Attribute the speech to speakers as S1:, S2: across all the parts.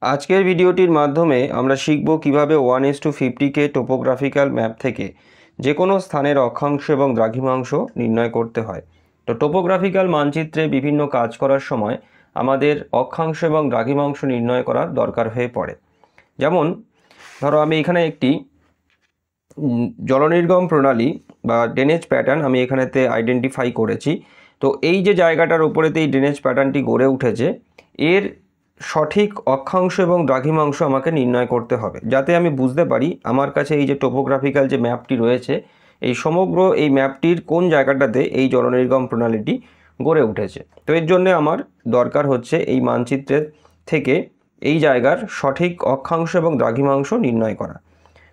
S1: আজকের ভিডিওটির মাধ্যমে আমরা শিখব কিভাবে 1:50 টোপোগ্রাফিক্যাল ম্যাপ থেকে যে কোনো স্থানের অক্ষাংশ এবং দ্রাঘিমাংশ নির্ণয় করতে হয়। তো টোপোগ্রাফিক্যাল মানচিত্রে বিভিন্ন কাজ করার সময় আমাদের অক্ষাংশ এবং দ্রাঘিমাংশ নির্ণয় করার দরকার হয়ে পড়ে। যেমন ধরো আমি এখানে একটি জলনির্গম প্রণালী বা ড্রেনেজ প্যাটার্ন আমি এখানেতে আইডেন্টিফাই করেছি। তো এই যে জায়গাটার উপরেতে এই ড্রেনেজ প্যাটার্নটি গড়ে উঠেছে, এর সঠিক অক্ষাংশ এবং দ্রাঘিমাংশ আমাকে নির্ণয় করতে হবে, যাতে আমি বুঝতে পারি আমার কাছে এই যে টোপোগ্রাফিক্যাল যে ম্যাপটি রয়েছে, এই সমগ্র এই ম্যাপটির কোন জায়গাটাতে এই জলনির্গম প্রণালীটি গড়ে উঠেছে। তো এর জন্য আমার দরকার হচ্ছে এই মানচিত্রের থেকে এই জায়গার সঠিক অক্ষাংশ এবং দ্রাঘিমাংশ নির্ণয় করা।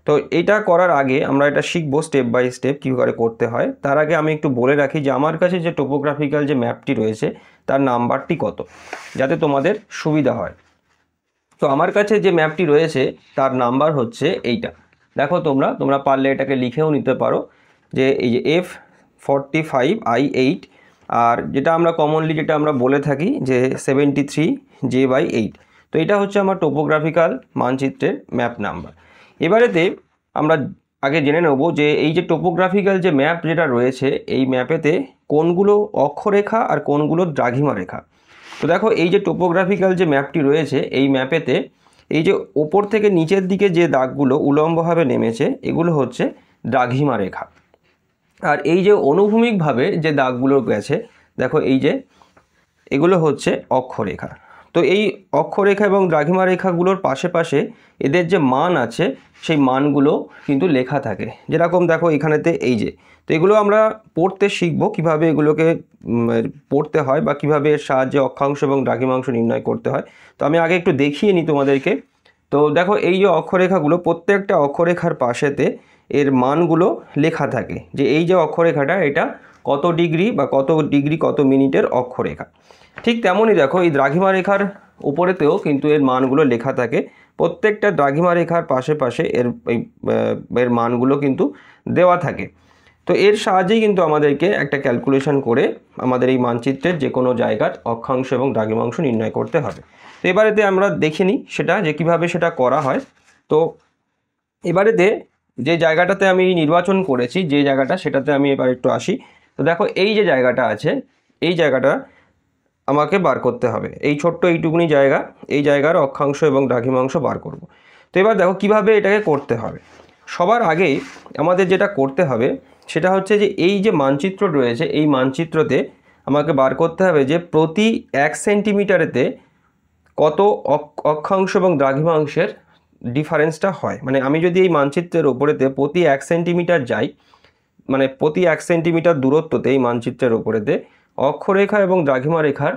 S1: তো এটা করার আগে আমরা এটা শিখবো স্টেপ বাই স্টেপ কী করে করতে হয়। তার আগে আমি একটু বলে রাখি যে আমার কাছে যে টোপোগ্রাফিক্যাল যে ম্যাপটি রয়েছে তার নাম্বারটি কত, যাতে তোমাদের সুবিধা হয়। তো আমার কাছে যে ম্যাপটি রয়েছে তার নাম্বার হচ্ছে এইটা। দেখো তোমরা পারলে এটাকে লিখেও নিতে পারো যে এই যে F45I8, আর যেটা আমরা কমনলি যেটা আমরা বলে থাকি যে 73J/8। তো এটা হচ্ছে আমার টোপোগ্রাফিক্যাল মানচিত্রের ম্যাপ নাম্বার। এবারেতে আমরা আগে জেনে নেব যে এই যে টোপোগ্রাফিক্যাল যে ম্যাপ যেটা রয়েছে, এই ম্যাপেতে কোনগুলো অক্ষরেখা আর কোনগুলো দ্রাঘিমা রেখা। তো দেখো এই যে টোপোগ্রাফিক্যাল যে ম্যাপটি রয়েছে, এই ম্যাপেতে এই যে ওপর থেকে নিচের দিকে যে দাগগুলো উলম্বভাবে নেমেছে, এগুলো হচ্ছে দ্রাঘিমা রেখা। আর এই যে অনুভূমিকভাবে যে দাগগুলো গেছে, দেখো এই যে এগুলো হচ্ছে অক্ষরেখা। তো এই অক্ষরেখা এবং দ্রাঘিমা রেখাগুলোর পাশে পাশে এদের যে মান আছে, সেই মানগুলো কিন্তু লেখা থাকে। যেরকম দেখো এখানেতে এই যে, তো এগুলো আমরা পড়তে শিখবো কিভাবে এগুলোকে পড়তে হয় বা কিভাবে এর সাহায্যে অক্ষাংশ এবং দ্রাঘিমাংশ নির্ণয় করতে হয়। তো আমি আগে একটু দেখিয়ে নিই তোমাদেরকে। তো দেখো এই যে অক্ষরেখাগুলো, প্রত্যেকটা অক্ষরেখার পাশেতে এর মানগুলো লেখা থাকে, যে এই যে অক্ষরেখাটা এটা কত ডিগ্রি বা কত ডিগ্রি কত মিনিটের অক্ষরেখা। ঠিক তেমনই দেখো এই দ্রাঘিমা রেখার উপরেতেও কিন্তু এর মানগুলো লেখা থাকে। প্রত্যেকটা দ্রাঘিমা রেখার পাশে পাশে এর মানগুলো কিন্তু দেওয়া থাকে। তো এর সাহায্যেই কিন্তু আমাদেরকে একটা ক্যালকুলেশন করে আমাদের এই মানচিত্রের যে কোনো জায়গার অক্ষাংশ এবং দ্রাঘিমাংশ নির্ণয় করতে হবে। তো এবারেতে আমরা দেখে নিই সেটা যে কীভাবে সেটা করা হয়। তো এবারেতে যে জায়গাটাতে আমি নির্বাচন করেছি, যে জায়গাটা, সেটাতে আমি এবার একটু আসি। তো দেখো এই যে জায়গাটা আছে, এই জায়গাটা আমাকে বার করতে হবে। এই ছোট্ট এইটুকুনি জায়গা, এই জায়গার অক্ষাংশ এবং দ্রাঘিমাংশ বার করব। তো এবার দেখো কিভাবে এটাকে করতে হবে। সবার আগেই আমাদের যেটা করতে হবে সেটা হচ্ছে যে এই যে মানচিত্র রয়েছে, এই মানচিত্রতে আমাকে বার করতে হবে যে প্রতি 1 সেন্টিমিটারেতে কত অক্ষাংশ এবং দ্রাঘিমাংশের ডিফারেন্সটা হয়। মানে আমি যদি এই মানচিত্রের ওপরেতে প্রতি 1 সেন্টিমিটার যাই, মানে প্রতি 1 সেন্টিমিটার দূরত্বতে এই মানচিত্রের ওপরেতে অক্ষরেখা এবং দ্রাঘিমা রেখার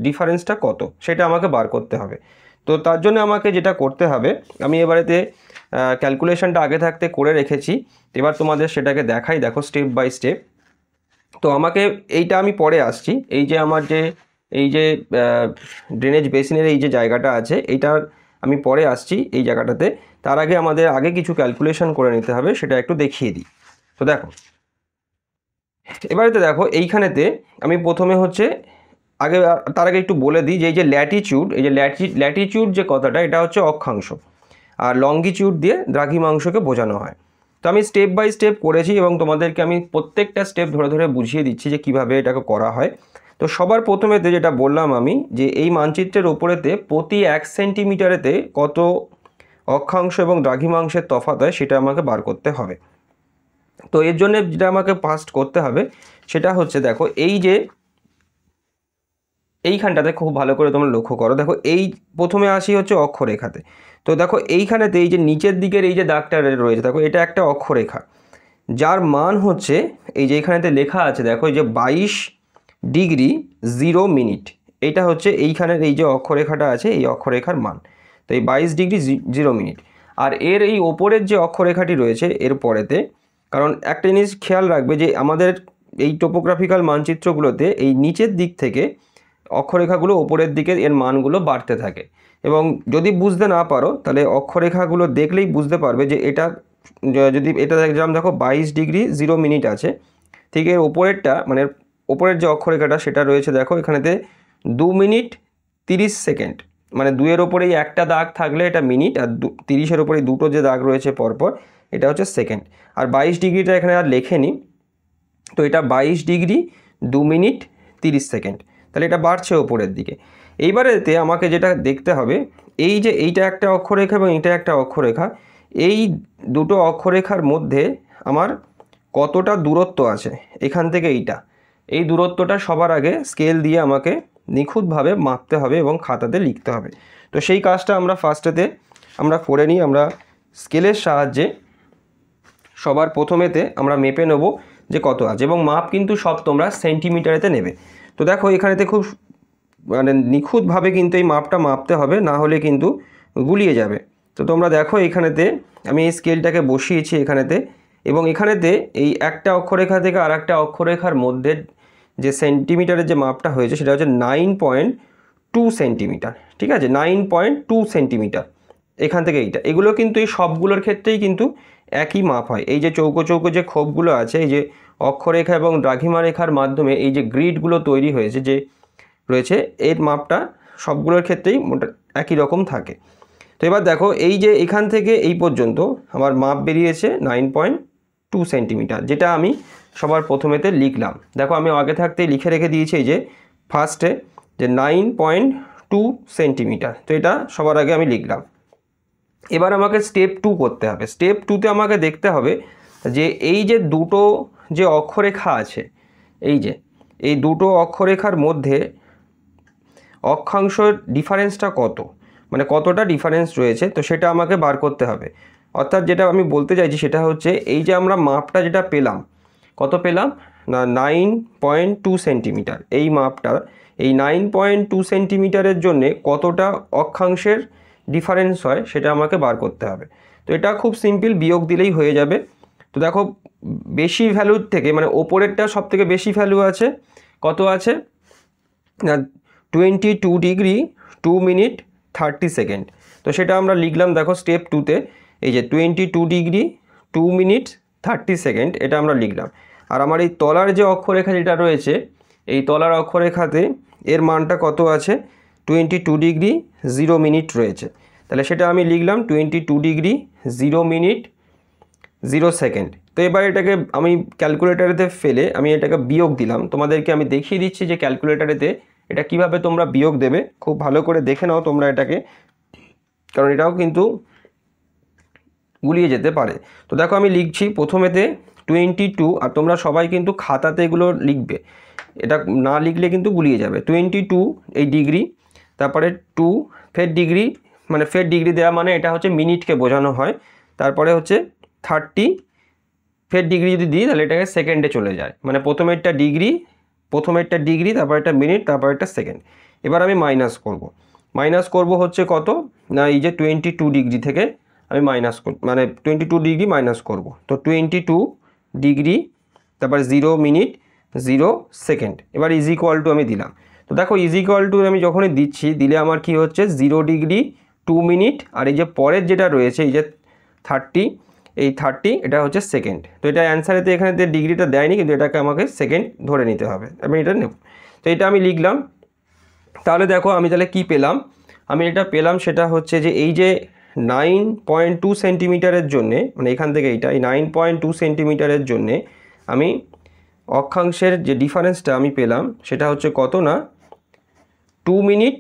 S1: ডিফারেন্সটা কত, সেটা আমাকে বার করতে হবে। তো তার জন্য আমাকে যেটা করতে হবে, আমি এবারেতে ক্যালকুলেশনটা আগে থাকতে করে রেখেছি। এবার তোমাদের সেটাকে দেখাই, দেখো স্টেপ বাই স্টেপ। তো আমাকে এইটা আমি পরে আসছি, এই যে আমার যে এই যে ড্রেনেজ বেসিনের এই যে জায়গাটা আছে, এইটার আমি পরে আসছি এই জায়গাটাতে। তার আগে আমাদের আগে কিছু ক্যালকুলেশন করে নিতে হবে, সেটা একটু দেখিয়ে দিই। তো দেখো এবারেতে দেখো এইখানেতে আমি প্রথমে হচ্ছে আগে, তার আগে একটু বলে দিই যে এই যে ল্যাটিচিউড, এই যে ল্যাটিচিউড যে কথাটা, এটা হচ্ছে অক্ষাংশ, আর লঙ্গিচিউড দিয়ে দ্রাঘিমাংশকে বোঝানো হয়। তো আমি স্টেপ বাই স্টেপ করেছি এবং তোমাদেরকে আমি প্রত্যেকটা স্টেপ ধরে ধরে বুঝিয়ে দিচ্ছি যে কিভাবে এটাকে করা হয়। তো সবার প্রথমেতে যেটা বললাম আমি, যে এই মানচিত্রের ওপরেতে প্রতি 1 সেন্টিমিটারেতে কত অক্ষাংশ এবং দ্রাঘিমাংশের তফাৎ হয় সেটা আমাকে বার করতে হবে। তো এর জন্য যেটা আমাকে ফার্স্ট করতে হবে সেটা হচ্ছে, দেখো এই যে এইখানটাতে খুব ভালো করে তোমরা লক্ষ্য করো। দেখো এই প্রথমে আসি হচ্ছে অক্ষরেখাতে। তো দেখো এইখানেতে এই যে নিচের দিকের এই যে দাগটা রয়েছে, দেখো এটা একটা অক্ষরেখা, যার মান হচ্ছে এই যে এখানেতে লেখা আছে, দেখো এই যে 22 ডিগ্রি 0 মিনিট। এইটা হচ্ছে এইখানের এই যে অক্ষরেখাটা আছে, এই অক্ষরেখার মান। তো এই 22 ডিগ্রি 0 মিনিট। আর এর এই ওপরের যে অক্ষরেখাটি রয়েছে এর পরেতে, কারণ একটা জিনিস খেয়াল রাখবে যে আমাদের এই টোপোগ্রাফিক্যাল মানচিত্রগুলোতে এই নিচের দিক থেকে অক্ষরেখাগুলো ওপরের দিকে এর মানগুলো বাড়তে থাকে। এবং যদি বুঝতে না পারো তাহলে অক্ষরেখাগুলো দেখলেই বুঝতে পারবে যে এটা, যদি এটা যেমন দেখো 22 ডিগ্রি 0 মিনিট আছে, ঠিক এর ওপরেরটা মানে ওপরের যে অক্ষরেখাটা সেটা রয়েছে দেখো এখানেতে 2 মিনিট 30 সেকেন্ড, মানে 2-এর ওপরেই একটা দাগ থাকলে এটা মিনিট, আর 30-এর ওপরে দুটো যে দাগ রয়েছে পরপর এটা হচ্ছে সেকেন্ড। আর 22 ডিগ্রিটা এখানে আর লেখেনি, তো এটা 22 ডিগ্রি 2 মিনিট 30 সেকেন্ড, তাহলে এটা বাড়ছে ওপরের দিকে। এইবারেতে আমাকে যেটা দেখতে হবে, এই যে এইটা একটা অক্ষরেখা এবং এটা একটা অক্ষরেখা, এই দুটো অক্ষরেখার মধ্যে আমার কতটা দূরত্ব আছে এখান থেকে এইটা, এই দূরত্বটা সবার আগে স্কেল দিয়ে আমাকে নিখুঁতভাবে মাপতে হবে এবং খাতাতে লিখতে হবে। তো সেই কাজটা আমরা ফার্স্টেতে আমরা করে নিই। আমরা স্কেলের সাহায্যে সবার প্রথমেতে আমরা মেপে নেব যে কত আছে, এবং মাপ কিন্তু সব তোমরা সেন্টিমিটারেতে নেবে। তো দেখো এখানেতে খুব মানে নিখুঁতভাবে কিন্তু এই মাপটা মাপতে হবে, না হলে কিন্তু গুলিয়ে যাবে। তো তোমরা দেখো এখানেতে আমি এই স্কেলটাকে বসিয়েছি এখানেতে, এবং এখানেতে এই একটা অক্ষরেখা থেকে আর একটা অক্ষরেখার মধ্যে যে সেন্টিমিটারের যে মাপটা হয়েছে সেটা হচ্ছে 9.2 সেন্টিমিটার। ঠিক আছে, 9.2 সেন্টিমিটার এখান থেকে এইটা। এগুলো কিন্তু এই সবগুলোর ক্ষেত্রেই কিন্তু একই মাপ হয়। এই যে চৌকো চৌকো যে খোপগুলো আছে, এই যে অক্ষরেখা এবং দ্রাঘিমা রেখার মাধ্যমে এই যে গ্রিডগুলো তৈরি হয়েছে যে রয়েছে, এর মাপটা সবগুলোর ক্ষেত্রেই একই রকম থাকে। তো এবার দেখো এই যে এখান থেকে এই পর্যন্ত আমার মাপ বেরিয়েছে 9.2 সেন্টিমিটার, যেটা আমি সবার প্রথমেতে লিখলাম। দেখো আমি আগে থাকতেই লিখে রেখে দিয়েছি এই যে ফার্স্টে যে 9.2 সেন্টিমিটার, তো এটা সবার আগে আমি লিখলাম। এবার আমাকে স্টেপ 2 করতে হবে। স্টেপ 2তে আমাকে দেখতে হবে যে এই যে দুটো যে অক্ষরেখা আছে, এই যে এই দুটো অক্ষরেখার মধ্যে অক্ষাংশের ডিফারেন্সটা কত, মানে কতটা ডিফারেন্স রয়েছে, তো সেটা আমাকে বার করতে হবে। অর্থাৎ যেটা আমি বলতে চাইছি সেটা হচ্ছে এই যে আমরা মাপটা যেটা পেলাম, কত পেলাম না 9.2 সেন্টিমিটার, এই মাপটা এই 9.2 সেন্টিমিটারের জন্যে কতটা অক্ষাংশের ডিফারেন্স হয় সেটা আমাকে বার করতে হবে। তো এটা খুব সিম্পল, বিয়োগ দিলেই হয়ে যাবে। তো দেখো বেশি ভ্যালুর থেকে মানে ওপরেরটা সব থেকে বেশি ভ্যালু আছে, কত আছে না 22 ডিগ্রি 2 মিনিট 30 সেকেন্ড। তো সেটা আমরা লিখলাম দেখো স্টেপ 2তে, এই যে 22 ডিগ্রি 2 মিনিট 30 সেকেন্ড এটা আমরা লিখলাম। আর আমার এই তলার যে অক্ষরেখা যেটা রয়েছে, এই তলার অক্ষরেখাতে এর মানটা কত আছে 22 ডিগ্রি 0 মিনিট রয়েছে, তাহলে সেটা আমি লিখলাম 22 ডিগ্রি 0 মিনিট 0 সেকেন্ড। তো এবার এটাকে আমি ক্যালকুলেটারেতে ফেলে আমি এটাকে বিয়োগ দিলাম। তোমাদেরকে আমি দেখিয়ে দিচ্ছি যে ক্যালকুলেটারেতে এটা কিভাবে তোমরা বিয়োগ দেবে, খুব ভালো করে দেখে নাও তোমরা এটাকে, কারণ এটাও কিন্তু গুলিয়ে যেতে পারে। তো দেখো আমি লিখছি প্রথমেতে 22, আর তোমরা সবাই কিন্তু খাতাতে এগুলো লিখবে, এটা না লিখলে কিন্তু গুলিয়ে যাবে। 22 এই ডিগ্রি, তারপরে 2 ফের ডিগ্রি, মানে ফের ডিগ্রি দেওয়া মানে এটা হচ্ছে মিনিটকে বোঝানো হয়, তারপরে হচ্ছে 30 ফের ডিগ্রি যদি দিই তাহলে এটাকে সেকেন্ডে চলে যায়, মানে প্রথমেরটা ডিগ্রি তারপর একটা মিনিট তারপর একটা সেকেন্ড। এবার আমি মাইনাস করব হচ্ছে কত না এই যে 22 ডিগ্রি থেকে আমি মানে 22 ডিগ্রি মাইনাস করব। তো 22 ডিগ্রি তারপর 0 মিনিট 0 সেকেন্ড, এবার ইজ ইকুয়াল টু আমি দিলাম। তো দেখো ইজ ইকুয়াল টু আমি যখনই দিচ্ছি, দিলে আমার কি হচ্ছে 0 ডিগ্রি 2 মিনিট, আর এই যে পরের যেটা রয়েছে এই যে 30, এই 30 এটা হচ্ছে সেকেন্ড। তো এটা অ্যান্সারেতে এখানে ডিগ্রিটা দেয়নি, কিন্তু এটাকে আমাকে সেকেন্ড ধরে নিতে হবে, আমি এটা নেব। তো এটা আমি লিখলাম। তাহলে দেখো আমি তাহলে কি পেলাম, আমি এটা পেলাম সেটা হচ্ছে যে এই যে 9.2 সেন্টিমিটারের জন্যে, মানে এখান থেকে এইটা এই 9.2 সেন্টিমিটারের জন্যে আমি অক্ষাংশের যে ডিফারেন্সটা আমি পেলাম সেটা হচ্ছে কত না 2 মিনিট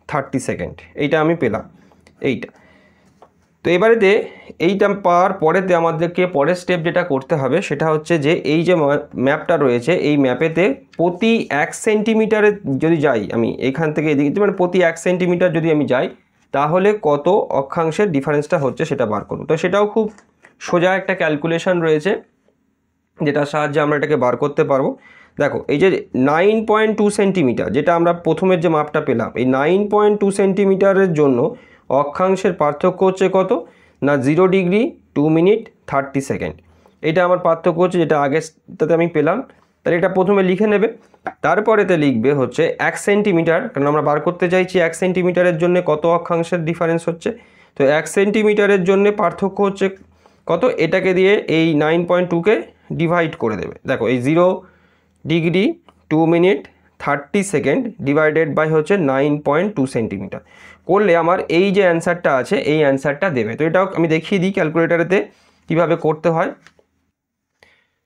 S1: 30 সেকেন্ড, এইটা আমি পেলাম এইটা। তো এবারেতে এইটা পাওয়ার পরেতে আমাদেরকে পরের স্টেপ যেটা করতে হবে সেটা হচ্ছে যে এই যে ম্যাপটা রয়েছে, এই ম্যাপেতে প্রতি 1 সেন্টিমিটারে যদি যাই আমি এখান থেকে এদিকে, মানে প্রতি 1 সেন্টিমিটার যদি আমি যাই তাহলে কত অক্ষাংশের ডিফারেন্সটা হচ্ছে সেটা বার করব। তো সেটাও খুব সোজা একটা ক্যালকুলেশন রয়েছে যেটার সাহায্যে আমরা এটাকে বার করতে পারবো। দেখো এই যে 9.2 সেন্টিমিটার যেটা আমরা প্রথমের যে মাপটা পেলাম, এই 9.2 সেন্টিমিটারের জন্য অক্ষাংশের পার্থক্য হচ্ছে কত না 0 ডিগ্রি 2 মিনিট 30 সেকেন্ড, এটা আমার পার্থক্য হচ্ছে যেটা আগেরটাতে আমি পেলাম। তাহলে এটা প্রথমে লিখে নেবে, তারপরেতে লিখবে হচ্ছে 1 সেন্টিমিটার, কারণ আমরা বার করতে চাইছি 1 সেন্টিমিটারের জন্য কত অক্ষাংশের ডিফারেন্স হচ্ছে। তো 1 সেন্টিমিটারের জন্য পার্থক্য হচ্ছে কত, এটাকে দিয়ে এই 9.2কে ডিভাইড করে দেবে। দেখো এই 0 degree 2 minute 30 second divided by হচ্ছে 9.2 সেন্টিমিটার, করলে আমার এই যে অ্যান্সারটা আছে এই অ্যান্সারটা দেবে। তো এটাও আমি দেখিয়ে দিই ক্যালকুলেটারেতে কীভাবে করতে হয়।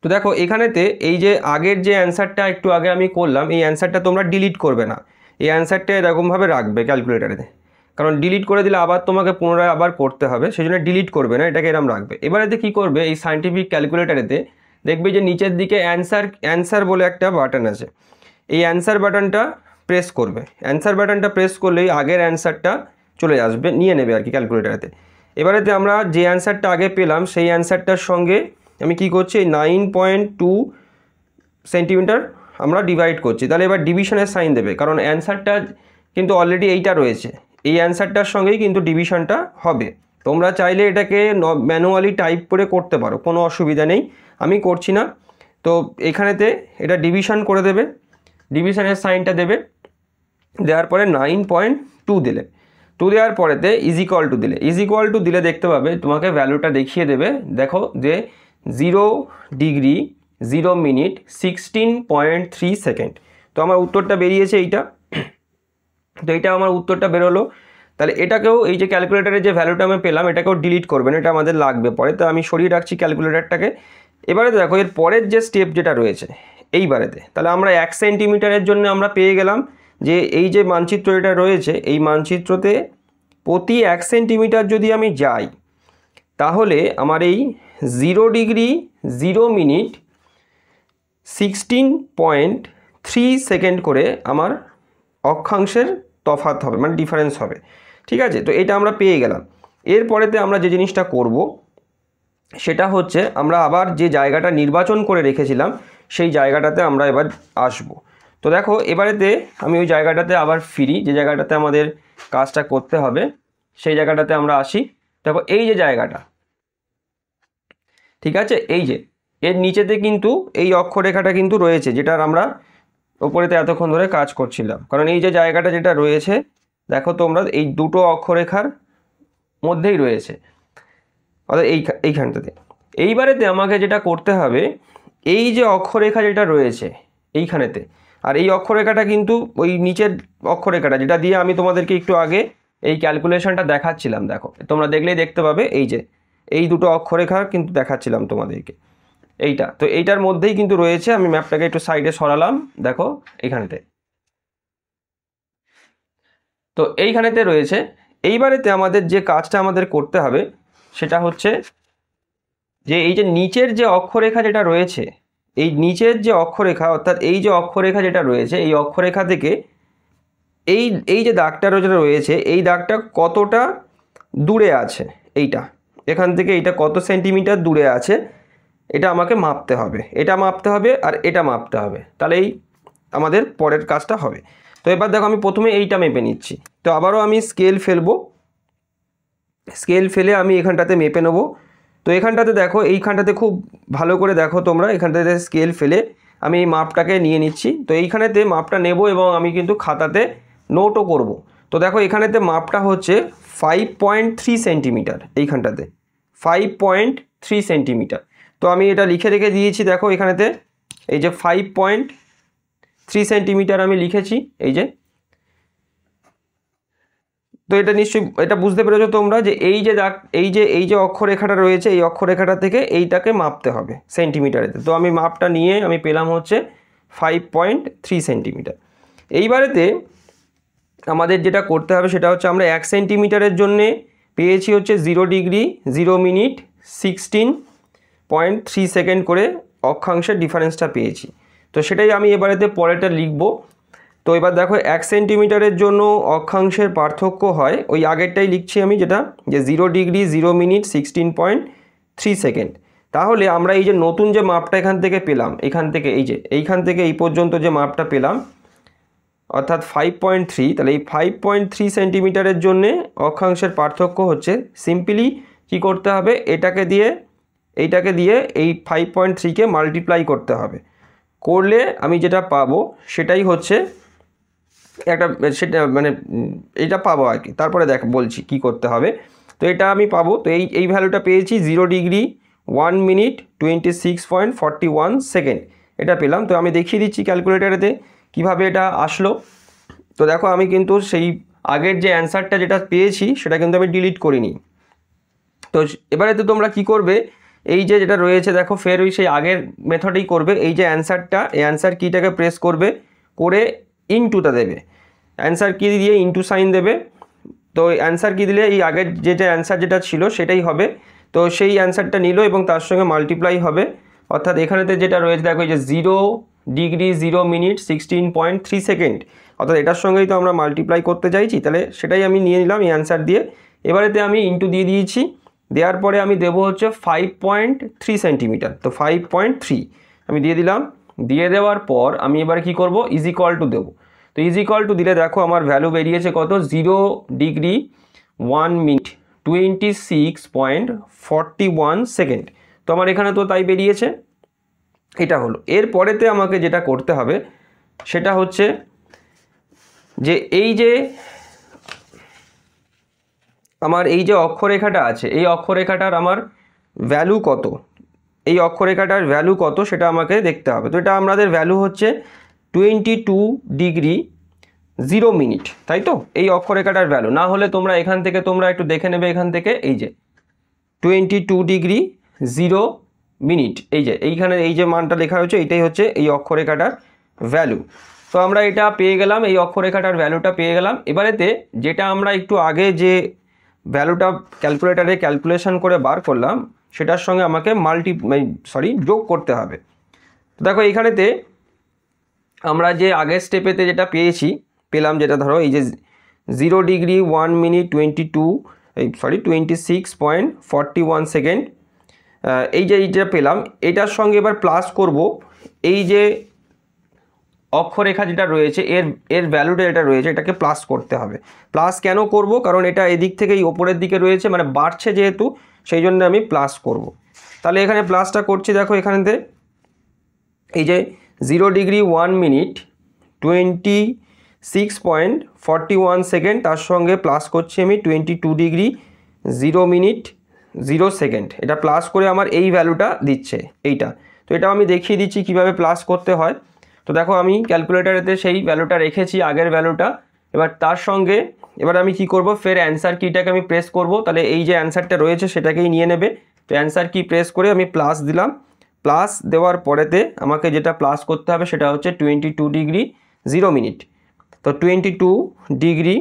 S1: তো দেখো এখানেতে এই যে আগের যে অ্যান্সারটা একটু আগে আমি করলাম, এই অ্যান্সারটা তোমরা ডিলিট করবে না, এই অ্যান্সারটা এরকমভাবে রাখবে ক্যালকুলেটারেতে, কারণ ডিলিট করে দিলে আবার তোমাকে পুনরায় আবার করতে হবে, সেই জন্য ডিলিট করবে না, এটাকে এরকম রাখবে। এবারেতে কী করবে, এই সায়েন্টিফিক ক্যালকুলেটারেতে দেখবে যে নিচের দিকে অ্যান্সার বলে একটা বাটন আছে, এই অ্যান্সার বাটনটা প্রেস করবে। অ্যান্সার বাটনটা প্রেস করলেই আগের অ্যান্সারটা চলে আসবে, নিয়ে নেবে আর কি ক্যালকুলেটারেতে। এবারেতে আমরা যে অ্যান্সারটা আগে পেলাম সেই অ্যান্সারটার সঙ্গে আমি কি করছি, এই 9.2 সেন্টিমিটার আমরা ডিভাইড করছি। তাহলে এবার ডিভিশনের সাইন দেবে, কারণ অ্যান্সারটা কিন্তু অলরেডি এইটা রয়েছে, এই অ্যান্সারটার সঙ্গেই কিন্তু ডিভিশনটা হবে। তোমরা চাইলে এটাকে ম্যানুয়ালি টাইপ করে করতে পারো, কোনো অসুবিধা নেই, আমি করছি না। তো এখানেতে এটা ডিভিশন করে দেবে, ডিভিশনের সাইনটা দেবে, দেওয়ার পরে 9.2 দিলে, 2 দেওয়ার পরেতে ইজিকোয়াল টু দিলে, ইজিকোয়াল টু দিলে দেখতে পাবে তোমাকে ভ্যালুটা দেখিয়ে দেবে। দেখো যে 0 ডিগ্রি 0 মিনিট 16.3 সেকেন্ড। তো আমার উত্তরটা বেরিয়েছে এইটা, তো এইটা আমার উত্তরটা বেরোলো। তাহলে এটাকেও এই যে ক্যালকুলেটারে যে ভ্যালুটা আমি পেলাম এটাকেও ডিলিট করবেন, এটা আমাদের লাগবে পরে, তো আমি সরিয়ে রাখছি ক্যালকুলেটারটাকে। এবারে দেখো এর পরের যে স্টেপ যেটা রয়েছে এইবারেতে, তাহলে আমরা 1 সেন্টিমিটারের জন্য আমরা পেয়ে গেলাম যে এই যে মানচিত্র এটা রয়েছে, এই মানচিত্রতে প্রতি 1 সেন্টিমিটার যদি আমি যাই তাহলে আমার এই 0 ডিগ্রি 0 মিনিট 16.3 সেকেন্ড করে আমার অক্ষাংশের তফাৎ হবে, মানে ডিফারেন্স হবে। ঠিক আছে, তো এটা আমরা পেয়ে গেলাম। এরপরেতে আমরা যে জিনিসটা করব সেটা হচ্ছে আমরা আবার যে জায়গাটা নির্বাচন করে রেখেছিলাম সেই জায়গাটাতে আমরা এবার আসব। তো দেখো এবারেতে আমি ওই জায়গাটাতে আবার ফিরি, যে জায়গাটাতে আমাদের কাজটা করতে হবে সেই জায়গাটাতে আমরা আসি। দেখো এই যে জায়গাটা, ঠিক আছে, এই যে এর নিচেতে কিন্তু এই অক্ষরেখাটা কিন্তু রয়েছে, যেটার আমরা ওপরেতে এতক্ষণ ধরে কাজ করছিলাম, কারণ এই যে জায়গাটা যেটা রয়েছে দেখো তোমরা এই দুটো অক্ষরেখার মধ্যেই রয়েছে, অর্থাৎ এইখানটাতে। এইবারেতে আমাকে যেটা করতে হবে, এই যে অক্ষরেখা যেটা রয়েছে এইখানেতে, আর এই অক্ষরেখাটা কিন্তু ওই নিচের অক্ষরেখাটা যেটা দিয়ে আমি তোমাদেরকে একটু আগে এই ক্যালকুলেশনটা দেখাচ্ছিলাম, দেখো তোমরা দেখলেই দেখতে পাবে এই যে এই দুটো অক্ষরেখা কিন্তু দেখাচ্ছিলাম তোমাদেরকে, এইটা তো এইটার মধ্যেই কিন্তু রয়েছে। আমি ম্যাপটাকে একটু সাইডে সরালাম, দেখো এইখানেতে, তো এইখানেতে রয়েছে। এইবারেতে আমাদের যে কাজটা আমাদের করতে হবে সেটা হচ্ছে যে এই যে নিচের যে অক্ষরেখা যেটা রয়েছে, এই নিচের যে অক্ষরেখা অর্থাৎ এই যে অক্ষরেখা যেটা রয়েছে এই অক্ষরেখা থেকে এই যে দাগটা রয়েছে এই দাগটা কতটা দূরে আছে, এইটা এখান থেকে এইটা কত সেন্টিমিটার দূরে আছে এটা আমাকে মাপতে হবে, এটা মাপতে হবে আর এটা মাপতে হবে, তাহলেই আমাদের পরের কাজটা হবে। তো এবার দেখো আমি প্রথমে এইটা মেপে নিচ্ছি, তো আবারও আমি স্কেল ফেলবো, স্কেল ফেলে আমি এখানটাতে মেপে নেবো। তো এখানটাতে দেখো এইখানটাতে খুব ভালো করে দেখো তোমরা, এখানটাতে স্কেল ফেলে আমি এই মাপটাকে নিয়ে নিচ্ছি। তো এইখানেতে মাপটা নেব এবং আমি কিন্তু খাতাতে নোটও করব। তো দেখো এখানেতে মাপটা হচ্ছে 5.3 সেন্টিমিটার, এইখানটাতে 5.3 সেন্টিমিটার। তো আমি এটা লিখে রেখে দিয়েছি, দেখো এখানেতে এই যে 5.3 সেন্টিমিটার আমি লিখেছি এই যে। তো এটা নিশ্চয়ই এটা বুঝতে পেরেছো তোমরা যে এই যে দাগ এই যে অক্ষরেখাটা রয়েছে এই অক্ষরেখাটা থেকে এইটাকে মাপতে হবে সেন্টিমিটারেতে। তো আমি মাপটা নিয়ে আমি পেলাম হচ্ছে 5.3 সেন্টিমিটার। এইবারেতে আমাদের যেটা করতে হবে সেটা হচ্ছে আমরা 1 সেন্টিমিটারের জন্যে পেয়েছি হচ্ছে 0 ডিগ্রি 0 মিনিট 16.3 সেকেন্ড করে অক্ষাংশের ডিফারেন্সটা পেয়েছি। তো সেটাই আমি এবারেতে পরেরটা লিখব। তো এবার দেখো 1 সেন্টিমিটারের জন্য অক্ষাংশের পার্থক্য হয়, ওই আগেরটাই লিখছি আমি, যেটা যে 0 ডিগ্রি 0 মিনিট 16.3 সেকেন্ড। তাহলে আমরা এই যে নতুন যে মাপটা এখান থেকে পেলাম, এখান থেকে এই যে এইখান থেকে এই পর্যন্ত যে মাপটা পেলাম অর্থাৎ 5.3, তাহলে এই 5.3 সেন্টিমিটারের জন্যে অক্ষাংশের পার্থক্য হচ্ছে সিম্পলি কি করতে হবে, এইটাকে দিয়ে এই 5.3কে মাল্টিপ্লাই করতে হবে, করলে আমি যেটা পাবো সেটাই হচ্ছে একটা সেটা মানে এইটা পাবো আর কি। তারপরে বলছি কি করতে হবে। তো এটা আমি পাবো, তো এই ভ্যালুটা পেয়েছি 0 ডিগ্রি 1 মিনিট 26.41 সেকেন্ড, এটা পেলাম। তো আমি দেখিয়ে দিচ্ছি ক্যালকুলেটারেতে কিভাবে এটা আসলো। তো দেখো আমি কিন্তু সেই আগের যে অ্যান্সারটা যেটা পেয়েছি সেটা কিন্তু আমি ডিলিট করিনি। তো এবারে তো তোমরা কি করবে, এই যে যেটা রয়েছে দেখো ফের ওই সেই আগের মেথডেই করবে। এই যে অ্যান্সারটা, এই অ্যান্সার কিটাকে প্রেস করবে, করে ইনটুটা দেবে, অ্যান্সার কি দিয়ে ইনটু সাইন দেবে। তো অ্যান্সার কি দিলে এই আগের যেটা অ্যান্সার যেটা ছিল সেটাই হবে। তো সেই অ্যান্সারটা নিল এবং তার সঙ্গে মাল্টিপ্লাই হবে, অর্থাৎ এখানেতে যেটা রয়েছে দেখো এই যে 0 ডিগ্রি 0 মিনিট 16.3 সেকেন্ড, অর্থাৎ এটার সঙ্গেই তো আমরা মাল্টিপ্লাই করতে চাইছি, তাহলে সেটাই আমি নিয়ে নিলাম এই অ্যান্সার দিয়ে। এবারেতে আমি ইনটু দিয়ে দিয়েছি, দেওয়ার পরে আমি দেবো হচ্ছে 5.3 সেন্টিমিটার। তো 5.3 আমি দিয়ে দিলাম। দিয়ে দেওয়ার পর আমি এবার কি করব, ইজ ইকুয়াল টু দেবো। তো ইজ ইকুয়াল টু দিলে দেখো আমার ভ্যালু বেরিয়েছে কত, 0 ডিগ্রি 1 মিনিট 26.41 সেকেন্ড। তো আমার এখানে তো তাই বেরিয়েছে, এটা হলো। এর পরেতে আমাকে যেটা করতে হবে সেটা হচ্ছে যে এই যে আমার এই যে অক্ষরেখাটা আছে, এই অক্ষরেখাটার আমার ভ্যালু কত, এই অক্ষরেখাটার ভ্যালু কত সেটা আমাকে দেখতে হবে। তো এটা আমাদের ভ্যালু হচ্ছে 22 ডিগ্রি 0 মিনিট, তাই তো এই অক্ষরেখাটার ভ্যালু। না হলে তোমরা এখান থেকে তোমরা একটু দেখে নেবে, এখান থেকে এই যে 22 ডিগ্রি 0 মিনিট, এই যে এইখানে এই যে মানটা লেখা হয়েছে এইটাই হচ্ছে এই অক্ষরেখাটার ভ্যালু। তো আমরা এটা পেয়ে গেলাম, এই অক্ষরেখাটার ভ্যালুটা পেয়ে গেলাম। এবারেতে যেটা আমরা একটু আগে যে ভ্যালুটা ক্যালকুলেটারে ক্যালকুলেশন করে বার করলাম সেটার সঙ্গে আমাকে যোগ করতে হবে। তো দেখো এইখানেতে আমরা যে আগের স্টেপেতে যেটা পেলাম যেটা ধরো এই যে 0 ডিগ্রি 1 মিনিট 26.41 সেকেন্ড, এইটা পেলাম। এটার সঙ্গে এবার প্লাস করব এই যে অক্ষরেখা যেটা রয়েছে এর ভ্যালুটা যেটা রয়েছে এটাকে প্লাস করতে হবে। প্লাস কেন করব, কারণ এটা এদিক থেকে এই ওপরের দিকে রয়েছে, মানে বাড়ছে যেহেতু, সেই জন্য আমি প্লাস করব। তাহলে এখানে প্লাসটা করছি, দেখো এখানেতে এই যে 0 ডিগ্রি 1 মিনিট 26.41 সেকেন্ড, তার সঙ্গে প্লাস করছি আমি 22 ডিগ্রি 0 মিনিট 0 সেকেন্ড, এটা প্লাস করে আমার এই ভ্যালুটা দিচ্ছে এইটা। তো এটা আমি দেখিয়ে দিচ্ছি কিভাবে প্লাস করতে হয়। তো দেখো আমি ক্যালকুলেটারেতে সেই ভ্যালুটা রেখেছি, আগের ভ্যালুটা। এবার তার সঙ্গে এবার আমি কি করব, ফের অ্যান্সার কিটাকে আমি প্রেস করব, তাহলে এই যে অ্যান্সারটা রয়েছে সেটাকেই নিয়ে নেবে। তো অ্যান্সার কি প্রেস করে আমি প্লাস দিলাম। প্লাস দেওয়ার পরেতে আমাকে যেটা প্লাস করতে হবে সেটা হচ্ছে 22 ডিগ্রি 0 মিনিট। তো 22 ডিগ্রি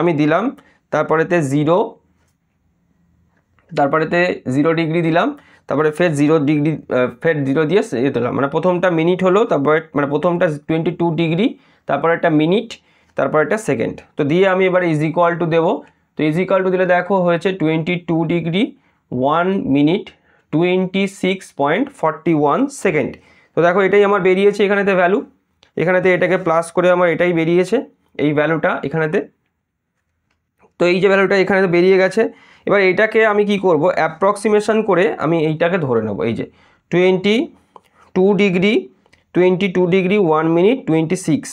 S1: আমি দিলাম, তারপরেতে 0 ডিগ্রি দিলাম, তারপরে ফের 0 ডিগ্রি ফের 0 দিয়ে দিলাম, মানে প্রথমটা মিনিট হলো, তারপরে মানে প্রথমটা 22 ডিগ্রি, তারপরে একটা মিনিট, তারপর একটা সেকেন্ড। তো দিয়ে আমি এবার ইজ ইকুয়াল টু দেবো। তো ইজ ইকুয়াল টু দিলে দেখো হয়েছে 22 ডিগ্রি 1 মিনিট 26.41 সেকেন্ড। তো দেখো এটাই আমার বেরিয়েছে এখানেতে ভ্যালু, এখানেতে এটাকে প্লাস করে আমার এটাই বেরিয়েছে এই ভ্যালুটা এখানেতে। তো এই যে ভ্যালুটা এখানে বেরিয়ে গেছে। এবার এইটাকে আমি কি করব, অ্যাপ্রক্সিমেশন করে আমি এইটাকে ধরে নেব, এই যে 22 ডিগ্রি 1 মিনিট 26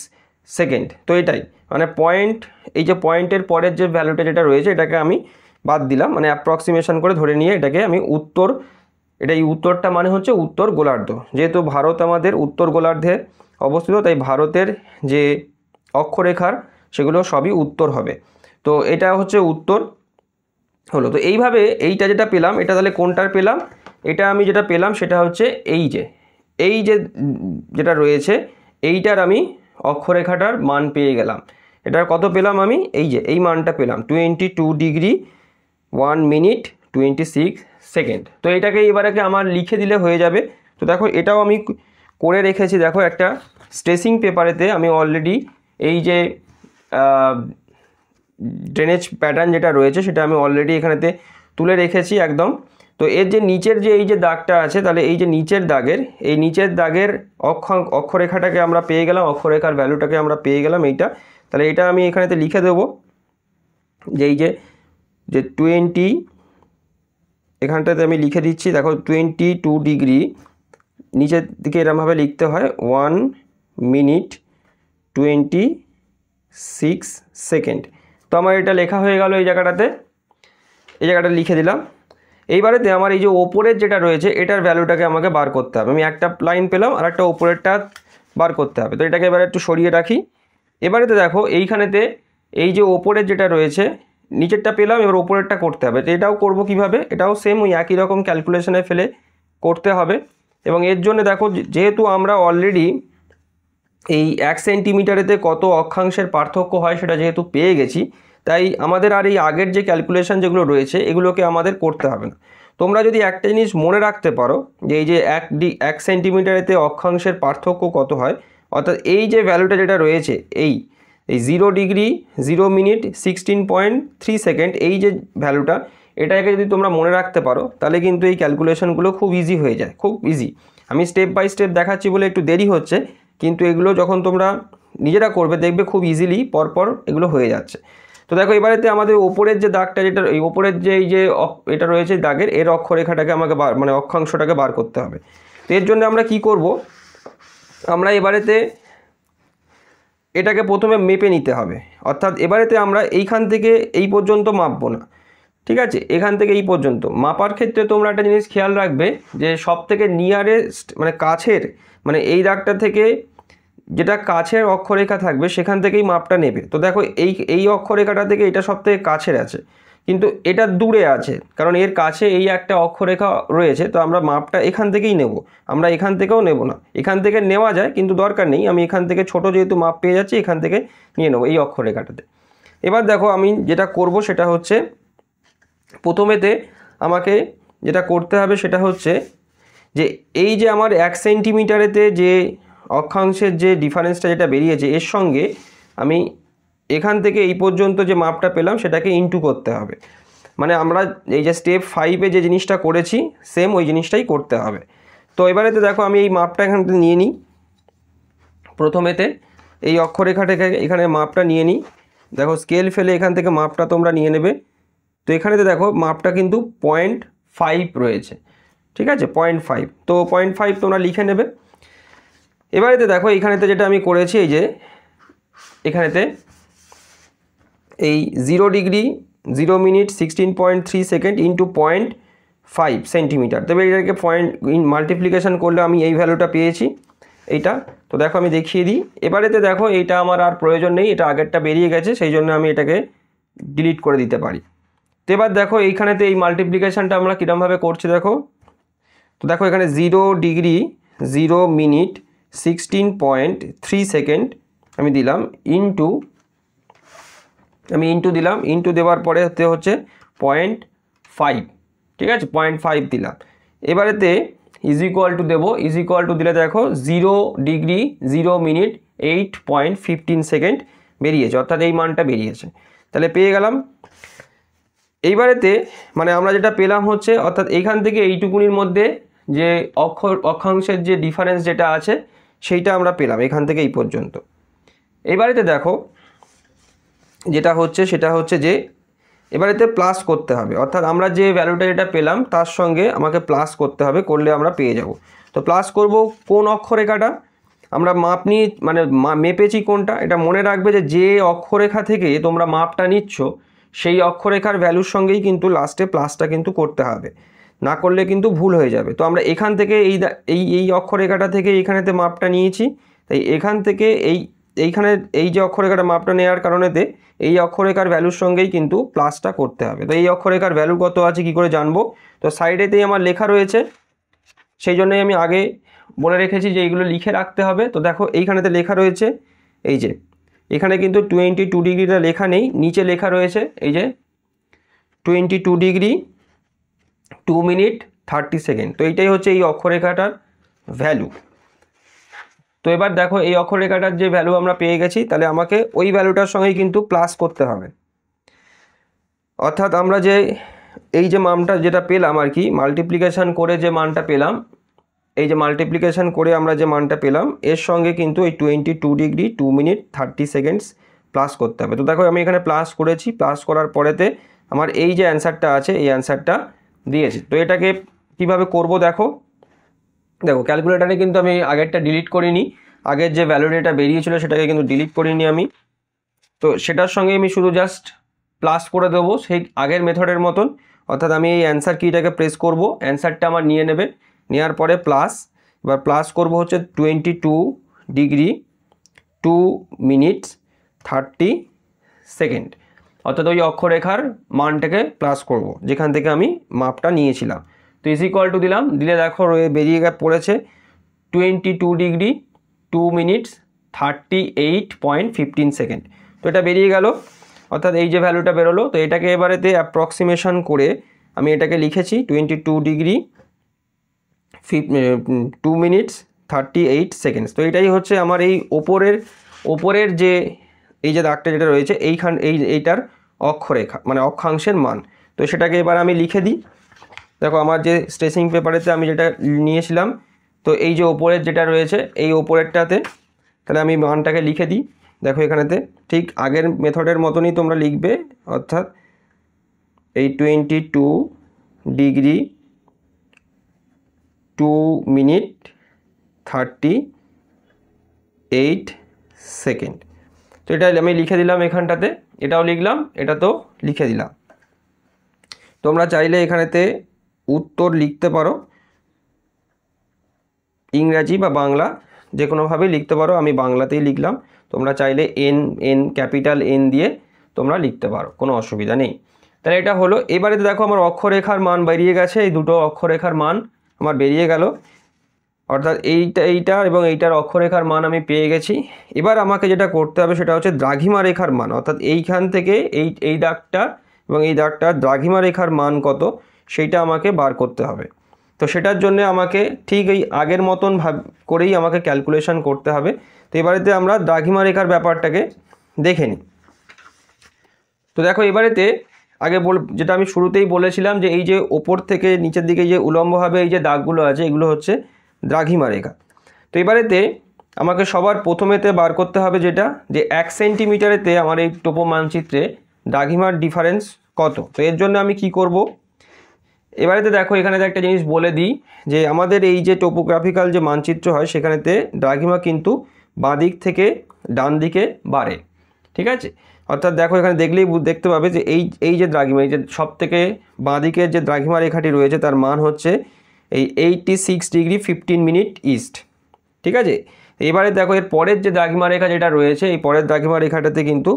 S1: সেকেন্ড। তো এটাই মানে পয়েন্ট, এই যে পয়েন্টের পরের যে ভ্যালুটা যেটা রয়েছে এটাকে আমি বাদ দিলাম, মানে অ্যাপ্রক্সিমেশন করে ধরে নিয়ে এটাকে আমি উত্তর, এটা এই উত্তরটা মানে হচ্ছে উত্তর গোলার্ধ। যেহেতু ভারত আমাদের উত্তর গোলার্ধে অবস্থিত, তাই ভারতের যে অক্ষরেখার সেগুলো সবই উত্তর হবে। তো এটা হচ্ছে উত্তর হলো। তো এইভাবে এইটা যেটা পেলাম, এটা তাহলে কোনটার পেলাম, এটা আমি যেটা পেলাম সেটা হচ্ছে এই যে যেটা রয়েছে এইটার আমি অক্ষরেখাটার মান পেয়ে গেলাম। এটার কত পেলাম আমি, এই যে এই মানটা পেলাম 22 ডিগ্রি 1 মিনিট 26 সেকেন্ড। তো এটাকে এবারে আমার লিখে দিলে হয়ে যাবে। তো দেখো এটাও আমি করে রেখেছি, দেখো একটা স্ট্রেসিং পেপারেতে আমি অলরেডি এই যে ড্রেনেজ প্যাটার্ন যেটা রয়েছে সেটা আমি অলরেডি এখানেতে তুলে রেখেছি একদম। তো এর যে নিচের যে এই যে দাগটা আছে, তাহলে এই যে নিচের দাগের অক্ষরেখাটাকে আমরা পেয়ে গেলাম, অক্ষরেখার ভ্যালুটাকে আমরা পেয়ে গেলাম এইটা। তাহলে এটা আমি এখানেতে লিখে দেবো যে এই যে 20, এখানটাতে আমি লিখে দিচ্ছি, দেখো 22 ডিগ্রি, নিচের দিকে এরমভাবে লিখতে হয় 1 মিনিট 26 সেকেন্ড। তো আমার এটা লেখা হয়ে গেল এই জায়গাটাতে, এই জায়গাটা লিখে দিলাম। এইবারেতে আমার এই যে ওপরের যেটা রয়েছে এটার ভ্যালুটাকে আমাকে বার করতে হবে। আমি একটা লাইন পেলাম আর একটা ওপরেরটা বার করতে হবে। তো এটাকে এবারে একটু সরিয়ে রাখি। এবারেতে দেখো এইখানেতে এই যে ওপরের যেটা রয়েছে, নিচেরটা পেলাম, এবার ওপরেরটা করতে হবে। তো এটাও করব কিভাবে, এটাও সেম ওই একই রকম ক্যালকুলেশনে ফেলে করতে হবে। এবং এর জন্য দেখো যেহেতু আমরা অলরেডি এই 1 সেন্টিমিটারেতে কত অক্ষাংশের পার্থক্য হয় সেটা যেহেতু পেয়ে গেছি, তাই আমাদের আর এই আগের যে ক্যালকুলেশন যেগুলো রয়েছে এগুলোকে আমাদের করতে হবে না। তোমরা যদি একটা জিনিস মনে রাখতে পারো যে এই যে 1 সেন্টিমিটারেতে অক্ষাংশের পার্থক্য কত হয়, অর্থাৎ এই যে ভ্যালুটা যেটা রয়েছে এই 0 ডিগ্রি 0 মিনিট 16.3 সেকেন্ড, এই যে ভ্যালুটা, এটাকে যদি তোমরা মনে রাখতে পারো তাহলে কিন্তু এই ক্যালকুলেশনগুলো খুব ইজি হয়ে যায়, খুব ইজি। আমি স্টেপ বাই স্টেপ দেখাচ্ছি বলে একটু দেরি হচ্ছে, কিন্তু এগুলো যখন তোমরা নিজেরা করবে দেখবে খুব ইজিলি পরপর এগুলো হয়ে যাচ্ছে। তো দেখো এবারেতে আমাদের ওপরের যে দাগটা, যেটা এই ওপরের যে এই যে এটা রয়েছে দাগের, এর অক্ষরেখাটাকে আমাকে মানে অক্ষাংশটাকে বার করতে হবে। তো এর জন্য আমরা কি করব, আমরা এবারেতে এটাকে প্রথমে মেপে নিতে হবে। অর্থাৎ এবারেতে আমরা এইখান থেকে এই পর্যন্ত মাপবো না, ঠিক আছে? এখান থেকে এই পর্যন্ত মাপার ক্ষেত্রে তোমরা একটা জিনিস খেয়াল রাখবে যে সব থেকে নিয়ারেস্ট মানে কাছের, মানে এই দাগটা থেকে যেটা কাছের অক্ষরেখা থাকবে সেখান থেকেই মাপটা নেবে। তো দেখো এই অক্ষরেখাটা থেকে এটা সব থেকে কাছের আছে, কিন্তু এটা দূরে আছে, কারণ এর কাছে এই একটা অক্ষরেখা রয়েছে। তো আমরা মাপটা এখান থেকেই নেব, আমরা এখান থেকেও নেব না। এখান থেকে নেওয়া যায় কিন্তু দরকার নেই, আমি এখান থেকে ছোট যেহেতু মাপ পেয়ে যাচ্ছি এখান থেকে নিয়ে নেবো এই অক্ষরেখাটাতে। এবার দেখো আমি যেটা করব সেটা হচ্ছে, প্রথমেতে আমাকে যেটা করতে হবে সেটা হচ্ছে যে এই যে আমার 1 সেন্টিমিটারেতে যে অক্ষাংশের যে ডিফারেন্সটা যেটা বেরিয়েছে, এর সঙ্গে আমি এখান থেকে এই পর্যন্ত যে মাপটা পেলাম সেটাকে ইনটু করতে হবে। মানে আমরা এই যে স্টেপ 5-এ যে জিনিসটা করেছি সেম ওই জিনিসটাই করতে হবে। তো এবারেতে দেখো আমি এই মাপটা এখান থেকে নিয়ে নিই, প্রথমেতে এই অক্ষরেখাটাকে এখানে মাপটা নিয়ে নিই। দেখো স্কেল ফেলে এখান থেকে মাপটা তোমরা নিয়ে নেবে। তো এখানেতে দেখো মাপটা কিন্তু 0.5 রয়েছে, ঠিক আছে? 0.5, তো 0.5 তোমরা লিখে নেবে। এবারেতে দেখো এইখানেতে যেটা আমি করেছি, এই যে এখানেতে এই 0 degree 0 minute 16.3 second into 0.5 centimetre, তবে এটাকে মাল্টিপ্লিকেশান করলে আমি এই ভ্যালুটা পেয়েছি এইটা। তো দেখো আমি দেখিয়ে দিই। এবারেতে দেখো এইটা আমার আর প্রয়োজন নেই, এটা আগেরটা বেরিয়ে গেছে, সেই জন্য আমি এটাকে ডিলিট করে দিতে পারি। তো এবার দেখো এইখানেতে এই মাল্টিপ্লিকেশানটা আমরা কীরকমভাবে করছি দেখো। তো দেখো এখানে 0 ডিগ্রি 0 মিনিট 16.3 সেকেন্ড আমি দিলাম, ইন্টু দিলাম, ইন্টু দেওয়ার পরে হচ্ছে 0.5, ঠিক আছে? 0.5 দিলাম। এবারেতে ইজ ইকুয়াল টু দেবো, ইজ ইকুয়াল টু দিলে দেখো 0 ডিগ্রি 0 মিনিট 8.15 সেকেন্ড বেরিয়েছে, অর্থাৎ এই মানটা বেরিয়েছে। তাহলে পেয়ে গেলাম। এইবারেতে মানে আমরা যেটা পেলাম হচ্ছে, অর্থাৎ এইখান থেকে এইটুকুনির মধ্যে যে অক্ষাংশের যে ডিফারেন্স যেটা আছে সেইটা আমরা পেলাম এখান থেকে এই পর্যন্ত। এবারেতে দেখো যেটা হচ্ছে সেটা হচ্ছে যে এবারেতে প্লাস করতে হবে, অর্থাৎ আমরা যে ভ্যালুটা যেটা পেলাম তার সঙ্গে আমাকে প্লাস করতে হবে, করলে আমরা পেয়ে যাব। তো প্লাস করব কোন অক্ষরেখাটা আমরা মাপ নিয়ে মানে মেপেছি কোনটা, এটা মনে রাখবে যে অক্ষরেখা থেকে তোমরা মাপটা নিচ্ছ সেই অক্ষরেখার ভ্যালুর সঙ্গেই কিন্তু লাস্টে প্লাসটা কিন্তু করতে হবে, না করলে কিন্তু ভুল হয়ে যাবে। তো আমরা এখান থেকে এই অক্ষরেখাটা থেকে এইখানেতে মাপটা নিয়েছি, তাই এখান থেকে এইখানে এই যে অক্ষরেখাটা মাপটা নেওয়ার কারণেতে এই অক্ষরেখার ভ্যালুর সঙ্গেই কিন্তু প্লাসটা করতে হবে। তো এই অক্ষরেখার ভ্যালু কত আছে কি করে জানবো, তো সাইডেতেই আমার লেখা রয়েছে, সেই জন্যই আমি আগে বলে রেখেছি যে এইগুলো লিখে রাখতে হবে। তো দেখো এইখানেতে লেখা রয়েছে, এই যে এখানে কিন্তু 22 ডিগ্রিটা লেখা নেই, নিচে লেখা রয়েছে এই যে 22 ডিগ্রি 2 মিনিট 30 সেকেন্ড। তো এইটাই হচ্ছে এই অক্ষরেখাটার ভ্যালু। তো এবার দেখো এই অক্ষরেখাটার যে ভ্যালু আমরা পেয়ে গেছি, তাহলে আমাকে ওই ভ্যালুটার সঙ্গেই কিন্তু প্লাস করতে হবে। অর্থাৎ আমরা যে এই যে মানটা যেটা পেলাম আর কি, মাল্টিপ্লিকেশান করে যে মানটা পেলাম, এই যে মাল্টিপ্লিকেশান করে আমরা যে মানটা পেলাম এর সঙ্গে কিন্তু এই 22 ডিগ্রি 2 মিনিট 30 সেকেন্ডস প্লাস করতে হবে। তো দেখো আমি এখানে প্লাস করেছি, প্লাস করার পরেতে আমার এই যে অ্যান্সারটা আছে এই অ্যান্সারটা দিয়েছি। তো এটাকে কিভাবে করব দেখো ক্যালকুলেটারে কিন্তু আমি আগেরটা ডিলিট করিনি, আগের যে ভ্যালুটা বেরিয়েছিল সেটাকে কিন্তু ডিলিট করিনি আমি। তো সেটার সঙ্গে আমি শুধু জাস্ট প্লাস করে দেবো সেই আগের মেথডের মতন। অর্থাৎ আমি এই অ্যান্সার কিটাকে প্রেস করব, অ্যান্সারটা আমার নিয়ে নেবে, নেওয়ার পরে প্লাস, এবার প্লাস করব হচ্ছে 22 ডিগ্রি 2 মিনিট 30 সেকেন্ড, অর্থাৎ ওই অক্ষরেখার মানটাকে প্লাস করব যেখান থেকে আমি মাপটা নিয়েছিলাম। তো ইজ ইকুয়াল টু দিলাম, দিলে দেখো বেরিয়ে পড়েছে 22 ডিগ্রি 2 মিনিটস 38.15 সেকেন্ড। তো এটা বেরিয়ে গেল, অর্থাৎ এই যে ভ্যালুটা বেরোলো। তো এটাকে এবারেতে অ্যাপ্রক্সিমেশন করে আমি এটাকে লিখেছি 22 ডিগ্রি 2 মিনিটস 38 সেকেন্ডস। তো এটাই হচ্ছে আমার এই ওপরের যে এই যে দাগটা যেটা রয়েছে এইটার অক্ষরেখা মানে অক্ষাংশের মান। তো সেটাকে এবার আমি লিখে দিই। দেখো আমার যে স্ট্রেসিং পেপারেতে আমি যেটা নিয়েছিলাম, তো এই যে ওপরের যেটা রয়েছে এই ওপরেরটাতে তাহলে আমি মানটাকে লিখে দিই। দেখো এখানেতে ঠিক আগের মেথডের মতনই তোমরা লিখবে, অর্থাৎ এই 22 ডিগ্রি 2 মিনিট 38 সেকেন্ড। তো এটা আমি লিখে দিলাম এখানটাতে, এটাও লিখলাম, এটা তো লিখে দিলাম। তোমরা চাইলে এখানেতে উত্তর লিখতে পারো, ইংরাজি বা বাংলা যে কোনোভাবেই লিখতে পারো, আমি বাংলাতেই লিখলাম। তোমরা চাইলে ক্যাপিটাল এন দিয়ে তোমরা লিখতে পারো, কোনো অসুবিধা নেই। তাহলে এটা হলো। এবারে দেখো আমার অক্ষরেখার মান বেরিয়ে গেছে, এই দুটো অক্ষরেখার মান আমার বেরিয়ে গেল, অর্থাৎ এইটা এবং এইটার অক্ষরেখার মান আমি পেয়ে গেছি। এবার আমাকে যেটা করতে হবে সেটা হচ্ছে দ্রাঘিমা রেখার মান, অর্থাৎ এইখান থেকে এই দাগটা এবং এই দাগটা দ্রাঘিমা রেখার মান কত সেইটা আমাকে বার করতে হবে। তো সেটার জন্য আমাকে ঠিক এই আগের মতন করেই আমাকে ক্যালকুলেশন করতে হবে। তো এবারেতে আমরা দ্রাঘিমা রেখার ব্যাপারটাকে দেখে নিই। তো দেখো এবারেতে আগে যেটা আমি শুরুতেই বলেছিলাম যে এই যে ওপর থেকে নিচের দিকে যে উলম্বভাবে এই যে দাগগুলো আছে এগুলো হচ্ছে দ্রাঘিমা রেখা। তো এবারেতে আমাকে সবার প্রথমেতে বার করতে হবে যেটা যে 1 সেন্টিমিটারেতে আমার এই টোপো মানচিত্রে দ্রাঘিমার ডিফারেন্স কত। তো এর জন্য আমি কি করব, এবারেতে দেখো এখানে একটা জিনিস বলে দিই যে আমাদের এই যে টোপোগ্রাফিক্যাল যে মানচিত্র হয় সেখানেতে দ্রাঘিমা কিন্তু বাঁ দিক থেকে ডান দিকে বাড়ে, ঠিক আছে। অর্থাৎ দেখো এখানে দেখলেই দেখতে পাবে যে এই যে দ্রাঘিমা, এই যে সব থেকে বাঁ দিকের যে দ্রাঘিমা রেখাটি রয়েছে তার মান হচ্ছে এই 86 ডিগ্রি 15 মিনিট ইস্ট, ঠিক আছে। এবারে দেখো এর পরের যে দ্রাঘিমা রেখা যেটা রয়েছে এই পরের দ্রাঘিমা রেখাটাতে কিন্তু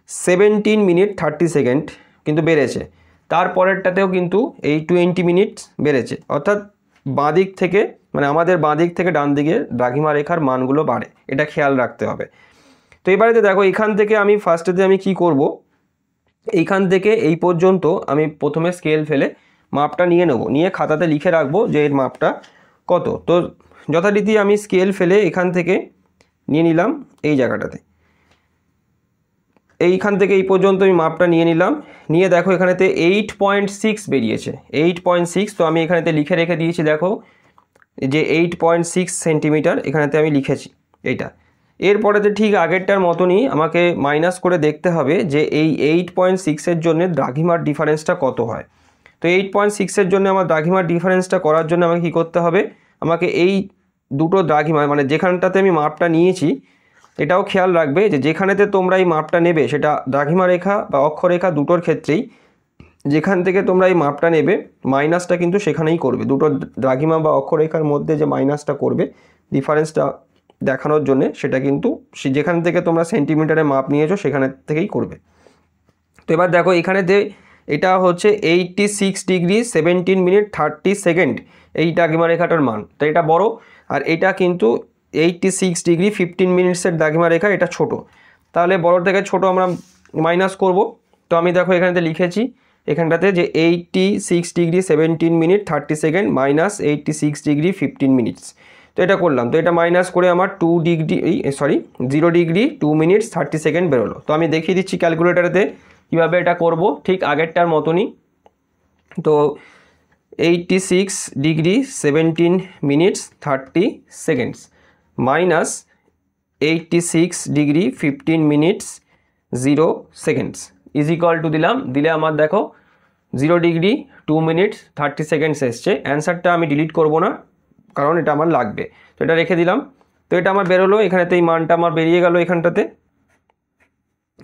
S1: 17 মিনিট 30 সেকেন্ড কিন্তু বেড়েছে, তারপরেরটাতেও কিন্তু এই 20 মিনিটস বেড়েছে। অর্থাৎ বাঁ দিক থেকে মানে আমাদের বাঁ দিক থেকে ডান দিকে দ্রাঘিমা রেখার মানগুলো বাড়ে, এটা খেয়াল রাখতে হবে। তো এবারেতে দেখো এখান থেকে আমি ফার্স্টেতে আমি কি করব, এইখান থেকে এই পর্যন্ত আমি প্রথমে স্কেল ফেলে মাপটা নিয়ে নেব, নিয়ে খাতাতে লিখে রাখবো যে এর মাপটা কত। তো যথারীতি আমি স্কেল ফেলে এখান থেকে নিয়ে নিলাম এই জায়গাটাতে, এইখান থেকে এই পর্যন্ত আমি মাপটা নিয়ে নিলাম, নিয়ে দেখো এখানেতে 8.6 বেরিয়েছে, 8.6। তো আমি এখানেতে লিখে রেখে দিয়েছি, দেখো যে 8.6 সেন্টিমিটার এখানেতে আমি লিখেছি এইটা। এরপরেতে ঠিক আগেরটার মতনই আমাকে মাইনাস করে দেখতে হবে যে এই 8.6-এর জন্য দ্রাঘিমার ডিফারেন্সটা কত হয়। তো 8.6-এর জন্য আমার দ্রাঘিমার ডিফারেন্সটা করার জন্য আমাকে কী করতে হবে, আমাকে এই দুটো দ্রাঘিমা মানে যেখানটাতে আমি মাপটা নিয়েছি এটাও খেয়াল রাখবে যে যেখানেতে তোমরা এই মাপটা নেবে সেটা দ্রাঘিমা রেখা বা অক্ষরেখা দুটোর ক্ষেত্রেই যেখান থেকে তোমরা এই মাপটা নেবে মাইনাসটা কিন্তু সেখানেই করবে, দুটো দ্রাঘিমা বা অক্ষরেখার মধ্যে যে মাইনাসটা করবে ডিফারেন্সটা দেখানোর জন্য সেটা কিন্তু যেখান থেকে তোমরা সেন্টিমিটারে মাপ নিয়েছো সেখান থেকেই করবে। তো এবার দেখো এখানেতে এটা হচ্ছে 86 ডিগ্রি 17 মিনিট 30 সেকেন্ড এই দ্রাঘিমা রেখাটার মান, তো এটা বড়, আর এটা কিন্তু 86 ডিগ্রি 15 মিনিটসের দ্রাঘিমা রেখা, এটা ছোট। তাহলে বড় থেকে ছোট আমরা মাইনাস করব। তো আমি দেখো এখানেতে লিখেছি এখানটাতে যে 86 degree 17 minute 30 second minus 86 degree 15 minutes. তো এটা করলাম, তো এটা মাইনাস করে আমার 0 ডিগ্রি 2 মিনিটস 30 সেকেন্ড বেরোলো। তো আমি দেখিয়ে দিচ্ছি ক্যালকুলেটারেতে কীভাবে এটা করব, ঠিক আগেরটার মতনই। তো 86 degree 17 minutes 30 seconds minus 86 degree 15 minutes 0 seconds is equal to দিলাম, দিলে আমার দেখো 0 ডিগ্রি 2 মিনিটস 30 সেকেন্ডস এসছে। অ্যান্সারটা আমি ডিলিট করব না কারণ এটা আমার লাগবে, তো এটা রেখে দিলাম। তো এটা আমার বেরোলো, এখানেতে এই মানটা আমার বেরিয়ে গেল এখানটাতে।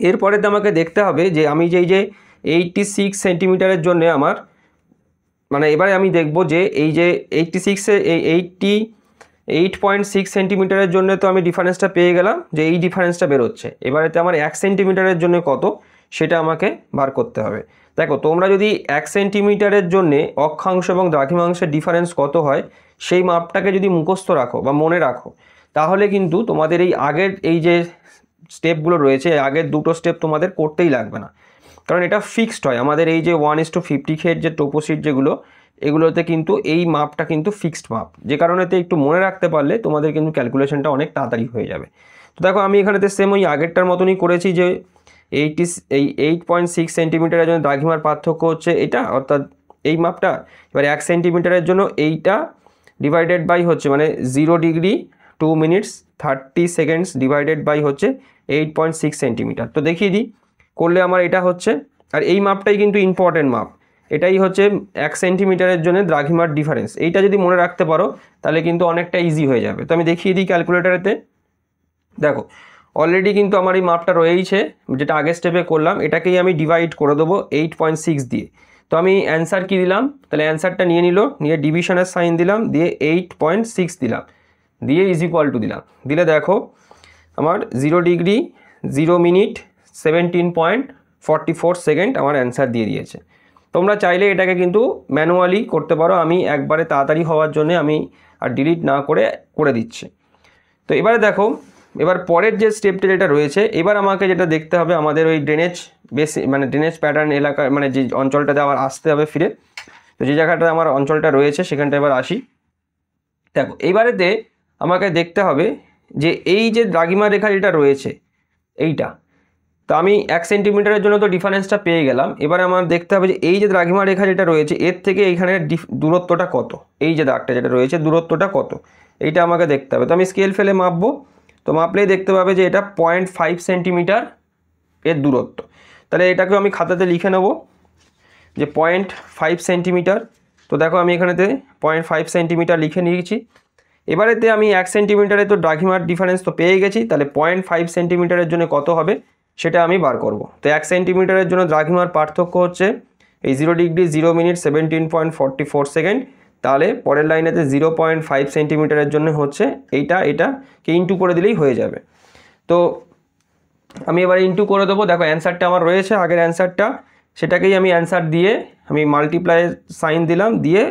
S1: এরপরেতে আমাকে দেখতে হবে যে আমি যে 86 সেন্টিমিটারের জন্য আমার মানে এবারে আমি দেখব যে এই যে 86-এ এই 8.6 সেন্টিমিটারের জন্য তো আমি ডিফারেন্সটা পেয়ে গেলাম যে এই ডিফারেন্সটা বেরোচ্ছে। এবারেতে আমার 1 সেন্টিমিটারের জন্য কত সেটা আমাকে বার করতে হবে। দেখো তোমরা যদি 1 সেন্টিমিটারের জন্যে অক্ষাংশ এবং দ্রাঘিমাংশের ডিফারেন্স কত হয় সেই মাপটাকে যদি মুখস্থ রাখো বা মনে রাখো, তাহলে কিন্তু তোমাদের এই আগের এই যে স্টেপগুলো রয়েছে, আগের দুটো স্টেপ তোমাদের করতেই লাগবে না, কারণ এটা ফিক্সড হয়। আমাদের এই যে 1:50 এর যে টোপোশিট যেগুলো, এগুলোতে কিন্তু এই মাপটা কিন্তু ফিক্সড মাপ, যে কারণেতে একটু মনে রাখতে পারলে তোমাদের কিন্তু ক্যালকুলেশনটা অনেক তাড়াতাড়ি হয়ে যাবে। তো দেখো আমি এখানেতে সেম ওই আগেরটার মতনই করেছি যে 8.6 সেন্টিমিটারের জন্য দ্রাঘিমার পার্থক্য হচ্ছে এটা, অর্থাৎ এই মাপটা। এবার 1 সেন্টিমিটারের জন্য এইটা ডিভাইডেড বাই হচ্ছে মানে 0 degree 2 minutes 30 seconds divided by হচ্ছে 8.6 সেন্টিমিটার। তো দেখিয়ে দিই করলে আমার এটা হচ্ছে, আর এই মাপটাই কিন্তু ইম্পর্টেন্ট মাপ, এটাই হচ্ছে 1 সেন্টিমিটারের জন্য দ্রাঘিমার ডিফারেন্স। এইটা যদি মনে রাখতে পারো তাহলে কিন্তু অনেকটা ইজি হয়ে যাবে। তো আমি দেখিয়ে দিই ক্যালকুলেটারেতে। দেখো অলরেডি কিন্তু আমার এই মাপটা রয়েইছে, যেটা আগের স্টেপে করলাম, এটাকেই আমি ডিভাইড করে দেবো 8.6 দিয়ে। তো আমি অ্যান্সার কি দিলাম, তাহলে অ্যান্সারটা নিয়ে নিল, নিয়ে ডিভিশনের সাইন দিলাম, দিয়ে 8.6 দিলাম, দিয়ে ইজ ইকুয়াল টু দিলাম। দিলে দেখো আমার 0 ডিগ্রি 0 মিনিট 17.44 সেকেন্ড আমার অ্যান্সার দিয়ে দিয়েছে। তোমরা চাইলে এটাকে কিন্তু ম্যানুয়ালি করতে পারো, আমি একবারে তাড়াতাড়ি হওয়ার জন্য আমি আর ডিলিট না করে দিচ্ছি। তো এবারে দেখো, এবার পরের যে স্টেপটা যেটা রয়েছে, এবার আমাকে যেটা দেখতে হবে আমাদের ওই ড্রেনেজ মানে ড্রেনেজ প্যাটার্ন এলাকা, মানে যে অঞ্চলটাতে আবার আসতে হবে ফিরে। তো যে জায়গাটা আমার অঞ্চলটা রয়েছে সেখানটা এবার আসি। দেখো এইবারেতে আমাকে দেখতে হবে যে এই যে দ্রাঘিমা রেখা যেটা রয়েছে এইটা, তো আমি 1 সেন্টিমিটারের জন্য তো ডিফারেন্সটা পেয়ে গেলাম। এবারে আমার দেখতে হবে যে এই যে দ্রাঘিমা রেখা যেটা রয়েছে এর থেকে এইখানের দূরত্বটা কত, এই যে দাগটা যেটা রয়েছে দূরত্বটা কত, এইটা আমাকে দেখতে হবে। তো আমি স্কেল ফেলে মাপবো, তো মাপলেই দেখতে পাবে যে এটা 0.5 সেন্টিমিটার এর দূরত্ব। তাহলে এটাকেও আমি খাতাতে লিখে নেব যে 0.5 সেন্টিমিটার। তো দেখো আমি এখানেতে 0.5 সেন্টিমিটার লিখে নিয়েছি। এবারেতে আমি 1 সেন্টিমিটারে তো দ্রাঘিমার ডিফারেন্স তো পেয়ে গেছি, তাহলে 0.5 সেন্টিমিটারের জন্য কত হবে সেটা আমি বার করব। তো 1 সেন্টিমিটারের জন্য দ্রাঘিমার পার্থক্য হচ্ছে এই 0 ডিগ্রি 0 মিনিট 17.44 সেকেন্ড। তাহলে পরের লাইনেতে 0.5 সেন্টিমিটারের জন্য হচ্ছে এটাকে ইন্টু করে দিলেই হয়ে যাবে। তো আমি এবার ইন্টু করে দেবো। দেখো অ্যান্সারটা আমার রয়েছে আগের অ্যান্সারটা, সেটাকেই আমি অ্যান্সার দিয়ে আমি মাল্টিপ্লাই সাইন দিলাম, দিয়ে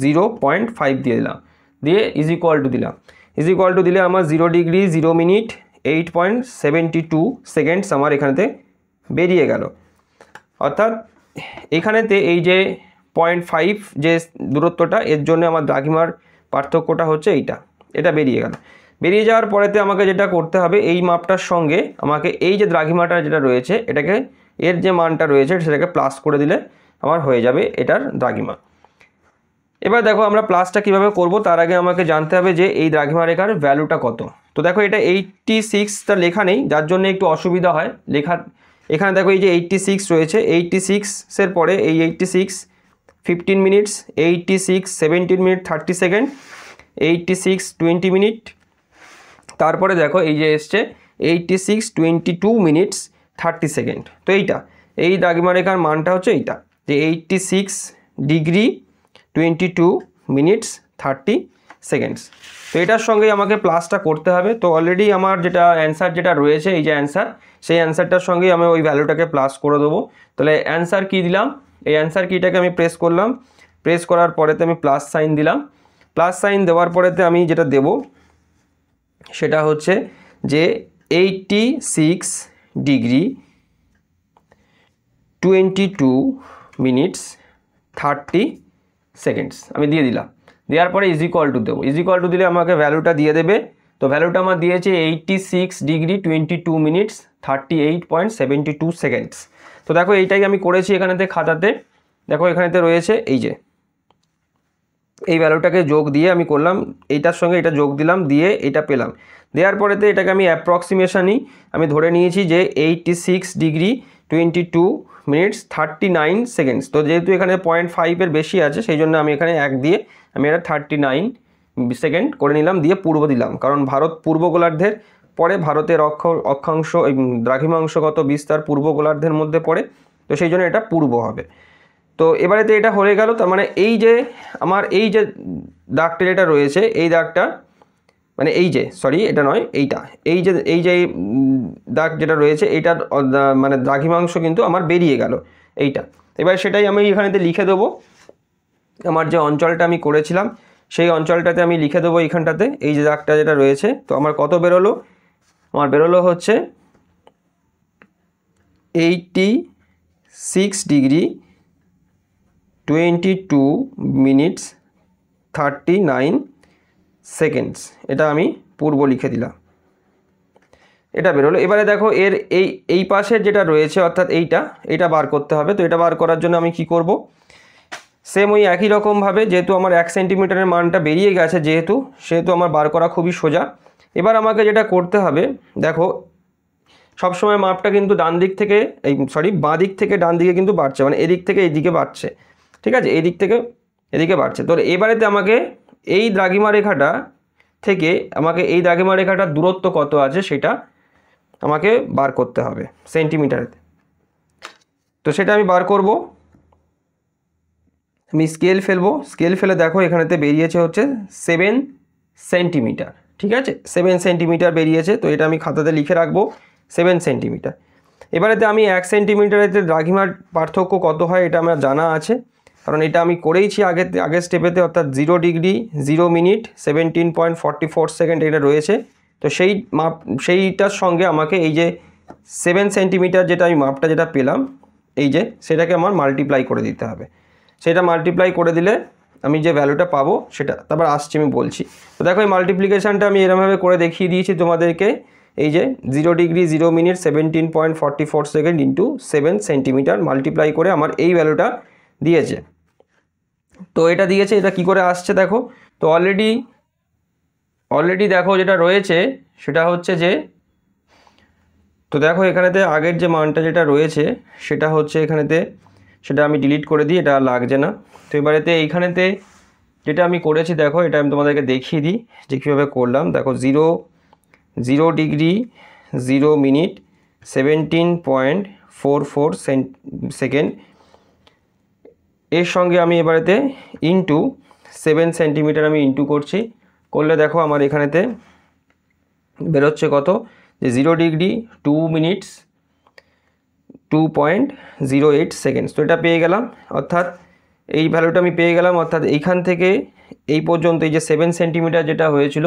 S1: 0.5 দিয়ে দিলাম, দিয়ে ইজ ইকুয়াল টু দিলাম। ইজ ইকুয়াল টু দিলে আমার 0 ডিগ্রি 0 মিনিট 8.72 সেকেন্ডস আমার এখানেতে বেরিয়ে গেল। অর্থাৎ এখানেতে এই যে 0.5 যে দূরত্বটা, এর জন্য আমার দ্রাঘিমার পার্থক্যটা হচ্ছে এটা বেরিয়ে গেল। বেরিয়ে যাওয়ার পরেতে আমাকে যেটা করতে হবে, এই মাপটার সঙ্গে আমাকে এই যে দ্রাঘিমাটা যেটা রয়েছে এটাকে, এর যে মানটা রয়েছে সেটাকে প্লাস করে দিলে আমার হয়ে যাবে এটার দ্রাঘিমা। এবার দেখো আমরা প্লাসটা কিভাবে করব, তার আগে আমাকে জানতে হবে যে এই দ্রাঘিমা রেখার ভ্যালুটা কত। তো দেখো এটা 86টা লেখা নেই, যার জন্য একটু অসুবিধা হয় লেখা। এখানে দেখো এই যে 86 রয়েছে, 86-এর পরে এই 86 15 মিনিটস, 86 17 মিনিট 30 সেকেন্ড, 86 20 মিনিট, তারপরে দেখো এই যে এসছে 86 22 মিনিটস 30 সেকেন্ড। তো এই দ্রাঘিমা রেখার মানটা হচ্ছে এইটা, যে 86 ডিগ্রি 22 মিনিটস 30 সেকেন্ডস। তো এটার সঙ্গে আমাকে প্লাসটা করতে হবে। তো অলরেডি আমার যেটা অ্যান্সার যেটা রয়েছে, এই যে অ্যান্সার, সেই অ্যান্সারটার সঙ্গে আমি ওই ভ্যালুটাকে প্লাস করে দেবো। তাহলে অ্যান্সার কি দিলাম, এই অ্যান্সার কিটাকে আমি প্রেস করলাম, প্রেস করার পরেতে আমি প্লাস সাইন দিলাম। প্লাস সাইন দেওয়ার পরেতে আমি যেটা দেব সেটা হচ্ছে যে 86 ডিগ্রি 22 মিনিটস 30 সেকেন্ডস আমি দিয়ে দিলাম। দেওয়ার পরে ইজ ইকুয়াল টু দেবো, ইজ ইকুয়াল টু দিলে আমাকে ভ্যালুটা দিয়ে দেবে। তো ভ্যালুটা আমার দিয়েছে 86 ডিগ্রি 22 মিনিটস 38.72 সেকেন্ডস। তো দেখো এইটাই আমি করেছি এখানেতে খাতাতে। দেখো এখানেতে রয়েছে এই যে এই ভ্যালুটাকে যোগ দিয়ে আমি করলাম, এইটার সঙ্গে এটা যোগ দিলাম, দিয়ে এটা পেলাম। দেওয়ার পরেতে এটাকে আমি অ্যাপ্রক্সিমেশনই আমি ধরে নিয়েছি যে 86 ডিগ্রি 22 মিনিটস 39 সেকেন্ডস। তো যেহেতু এখানে 0.5-এর বেশি আছে সেই জন্য আমি এখানে 1 দিয়ে আমি এটা 39 সেকেন্ড করে নিলাম, দিয়ে পূর্ব দিলাম, কারণ ভারত পূর্ব গোলার্ধের পরে, ভারতের অক্ষাংশ দ্রাঘিমাংশগত বিস্তার পূর্ব গোলার্ধের মধ্যে পড়ে, তো সেই জন্য এটা পূর্ব হবে। তো এবারেতে এটা হয়ে গেল। তার মানে এই যে আমার এই যে দাগটা যেটা রয়েছে এই দাগটা মানে এই যে সরি এটা নয় এইটা, এই যে দাগ যেটা রয়েছে এইটার মানে দ্রাঘিমাংশ কিন্তু আমার বেরিয়ে গেল এইটা। এবার সেটাই আমি এখানেতে লিখে দেবো, আমার যে অঞ্চলটা আমি করেছিলাম সেই অঞ্চলটাতে আমি লিখে দেবো এইখানটাতে, এই যে দাগটা যেটা রয়েছে। তো আমার কত বেরোলো, আমার বেরোলো হচ্ছে 86 ডিগ্রি 22 মিনিটস 39 সেকেন্ডস। এটা আমি পূর্ব লিখে দিলাম, এটা বেরোলো। এবারে দেখো এর এই পাশের যেটা রয়েছে অর্থাৎ এইটা বার করতে হবে। তো এটা বার করার জন্য আমি কি করব, সেম ওই একই রকমভাবে, যেহেতু আমার 1 সেন্টিমিটারের মানটা বেরিয়ে গেছে সেহেতু আমার বার করা খুবই সোজা। এবার আমাকে যেটা করতে হবে, দেখো সবসময় মাপটা কিন্তু বাঁ দিক থেকে ডান দিকে কিন্তু বাড়ছে, মানে এদিক থেকে এইদিকে বাড়ছে, ঠিক আছে, এই দিক থেকে এদিকে বাড়ছে। তো এবারেতে আমাকে এই দ্রাঘিমা রেখাটা থেকে আমাকে এই দ্রাঘিমা রেখাটার দূরত্ব কত আছে সেটা আমাকে বার করতে হবে সেন্টিমিটারেতে। তো সেটা আমি বার করব, আমি স্কেল ফেলে দেখো এখানেতে বেরিয়েছে হচ্ছে 7 সেন্টিমিটার, ঠিক আছে, 7 সেন্টিমিটার বেরিয়েছে। তো এটা আমি খাতাতে লিখে রাখবো 7 সেন্টিমিটার। এবারেতে আমি 1 সেন্টিমিটারেতে দ্রাঘিমার পার্থক্য কত হয় এটা আমার জানা আছে, কারণ এটা আমি করেইছি আগের স্টেপেতে, অর্থাৎ 0 ডিগ্রি 0 মিনিট 17.44 সেকেন্ড এটা রয়েছে। তো সেইটার সঙ্গে আমাকে এই যে 7 সেন্টিমিটার যেটা আমি মাপটা যেটা পেলাম এই যে সেটাকে আমার মাল্টিপ্লাই করে দিতে হবে। সেটা মাল্টিপ্লাই করে দিলে আমি যে ভ্যালুটা পাবো সেটা তারপর আসছে আমি বলছি। তো দেখো এই মাল্টিপ্লিকেশানটা আমি এরমভাবে করে দেখিয়ে দিয়েছি তোমাদেরকে, এই যে 0 degree 0 minute 17.44 second into 7 centimetre multiply করে আমার এই ভ্যালুটা দিয়েছে। তো এটা দিয়েছে, এটা কি করে আসছে দেখো। তো অলরেডি দেখো যেটা রয়েছে সেটা হচ্ছে যে, তো দেখো এখানেতে আগের যে মানটা যেটা রয়েছে সেটা হচ্ছে এখানেতে, সেটা আমি ডিলিট করে দিই, এটা লাগছে না। তো এবারেতে এইখানেতে যেটা আমি করেছি দেখো, এটা আমি তোমাদেরকে দেখিয়ে দিই যে কীভাবে করলাম। দেখো 0 ডিগ্রি 0 মিনিট 17.44 সেকেন্ড, এর সঙ্গে আমি এবারেতে ইন্টু 7 সেন্টিমিটার আমি ইন্টু করলে দেখো আমার এখানেতে বেরোচ্ছে কত, যে 0 ডিগ্রি 2 মিনিটস 2.08 সেকেন্ডস। তো এটা পেয়ে গেলাম, অর্থাৎ এই ভ্যালুটা আমি পেয়ে গেলাম, অর্থাৎ এইখান থেকে এই পর্যন্ত এই যে 7 সেন্টিমিটার যেটা হয়েছিল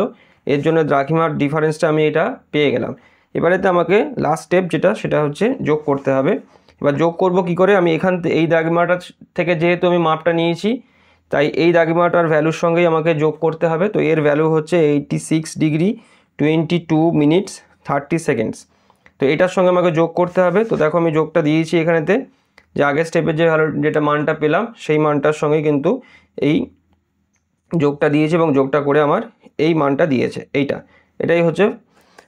S1: এর জন্য দ্রাঘিমার ডিফারেন্সটা আমি এটা পেয়ে গেলাম। এবারেতে আমাকে লাস্ট স্টেপ সেটা হচ্ছে যোগ করতে হবে। এবার যোগ করব কি করে, আমি এই দ্রাঘিমাটা থেকে যেহেতু আমি মাপটা নিয়েছি তাই এই দ্রাঘিমাটার ভ্যালুর সঙ্গেই আমাকে যোগ করতে হবে। তো এর ভ্যালু হচ্ছে 86 ডিগ্রি 22 মিনিটস 30 সেকেন্ডস। তো এটার সঙ্গে আমাকে যোগ করতে হবে। তো দেখো আমি যোগটা দিয়েছি এখানেতে, যে আগের স্টেপের যে ভ্যালু যেটা মানটা পেলাম সেই মানটার সঙ্গে কিন্তু এই যোগটা দিয়েছি এবং যোগটা করে আমার এই মানটা দিয়েছে, এটাই হচ্ছে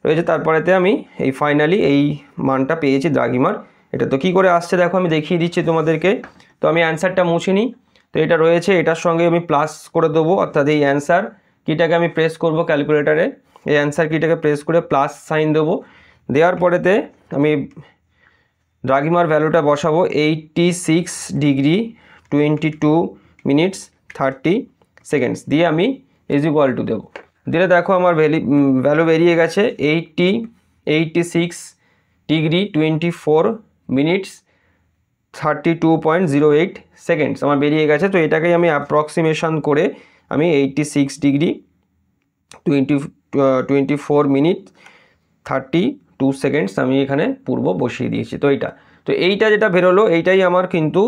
S1: রয়েছে। তারপরেতে আমি এই ফাইনালি এই মানটা পেয়েছি দ্রাঘিমার। এটা তো কী করে আসছে দেখো আমি দেখিয়ে দিচ্ছি তোমাদেরকে। তো আমি অ্যান্সারটা মুছে নিই। তো এটা রয়েছে, এটার সঙ্গে আমি প্লাস করে দেবো, অর্থাৎ এই অ্যান্সার কিটাকে আমি প্রেস করব ক্যালকুলেটারে, এই অ্যান্সার কিটাকে প্রেস করে প্লাস সাইন দেবো। দেওয়ার পরেতে আমি দ্রাঘিমার ভ্যালুটা বসাবো 86 ডিগ্রি 22 মিনিটস 30 সেকেন্ডস দিয়ে আমি = দেবো। দিলে দেখো আমার ভ্যালু বেরিয়ে গেছে 86 ডিগ্রি 24 মিনিটস 32.08 সেকেন্ডস আমার বেরিয়ে গেছে। তো এটাকেই আমি অ্যাপ্রক্সিমেশন করে আমি 86 ডিগ্রি 24 মিনিট 32 সেকেন্ডস আমি এখানে পূর্ব বসিয়ে দিয়েছি। তো এইটা যেটা বেরোলো এইটাই আমার কিন্তু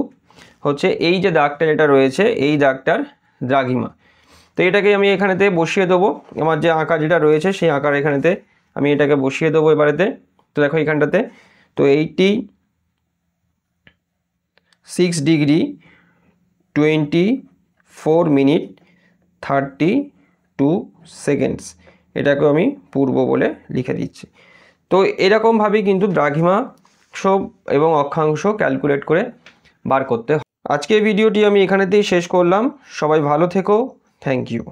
S1: হচ্ছে এই যে দাগটা যেটা রয়েছে এই দাগটার দ্রাঘিমা। তো এটাকে আমি এখানেতে বসিয়ে দেবো, আমার যে আঁকা যেটা রয়েছে সেই আঁকার এখানেতে আমি এটাকে বসিয়ে দেবো এবারেতে। তো দেখো এখানটাতে তো 86 ডিগ্রি 24 মিনিট 32 সেকেন্ডস এটাকে আমি পূর্ব বলে লিখে দিচ্ছি। তো এরকমভাবেই কিন্তু দ্রাঘিমাংশ এবং অক্ষাংশ ক্যালকুলেট করে বার করতে হয়। আজকের ভিডিওটি আমি এখানেতেই শেষ করলাম। সবাই ভালো থেকো, থ্যাংক ইউ।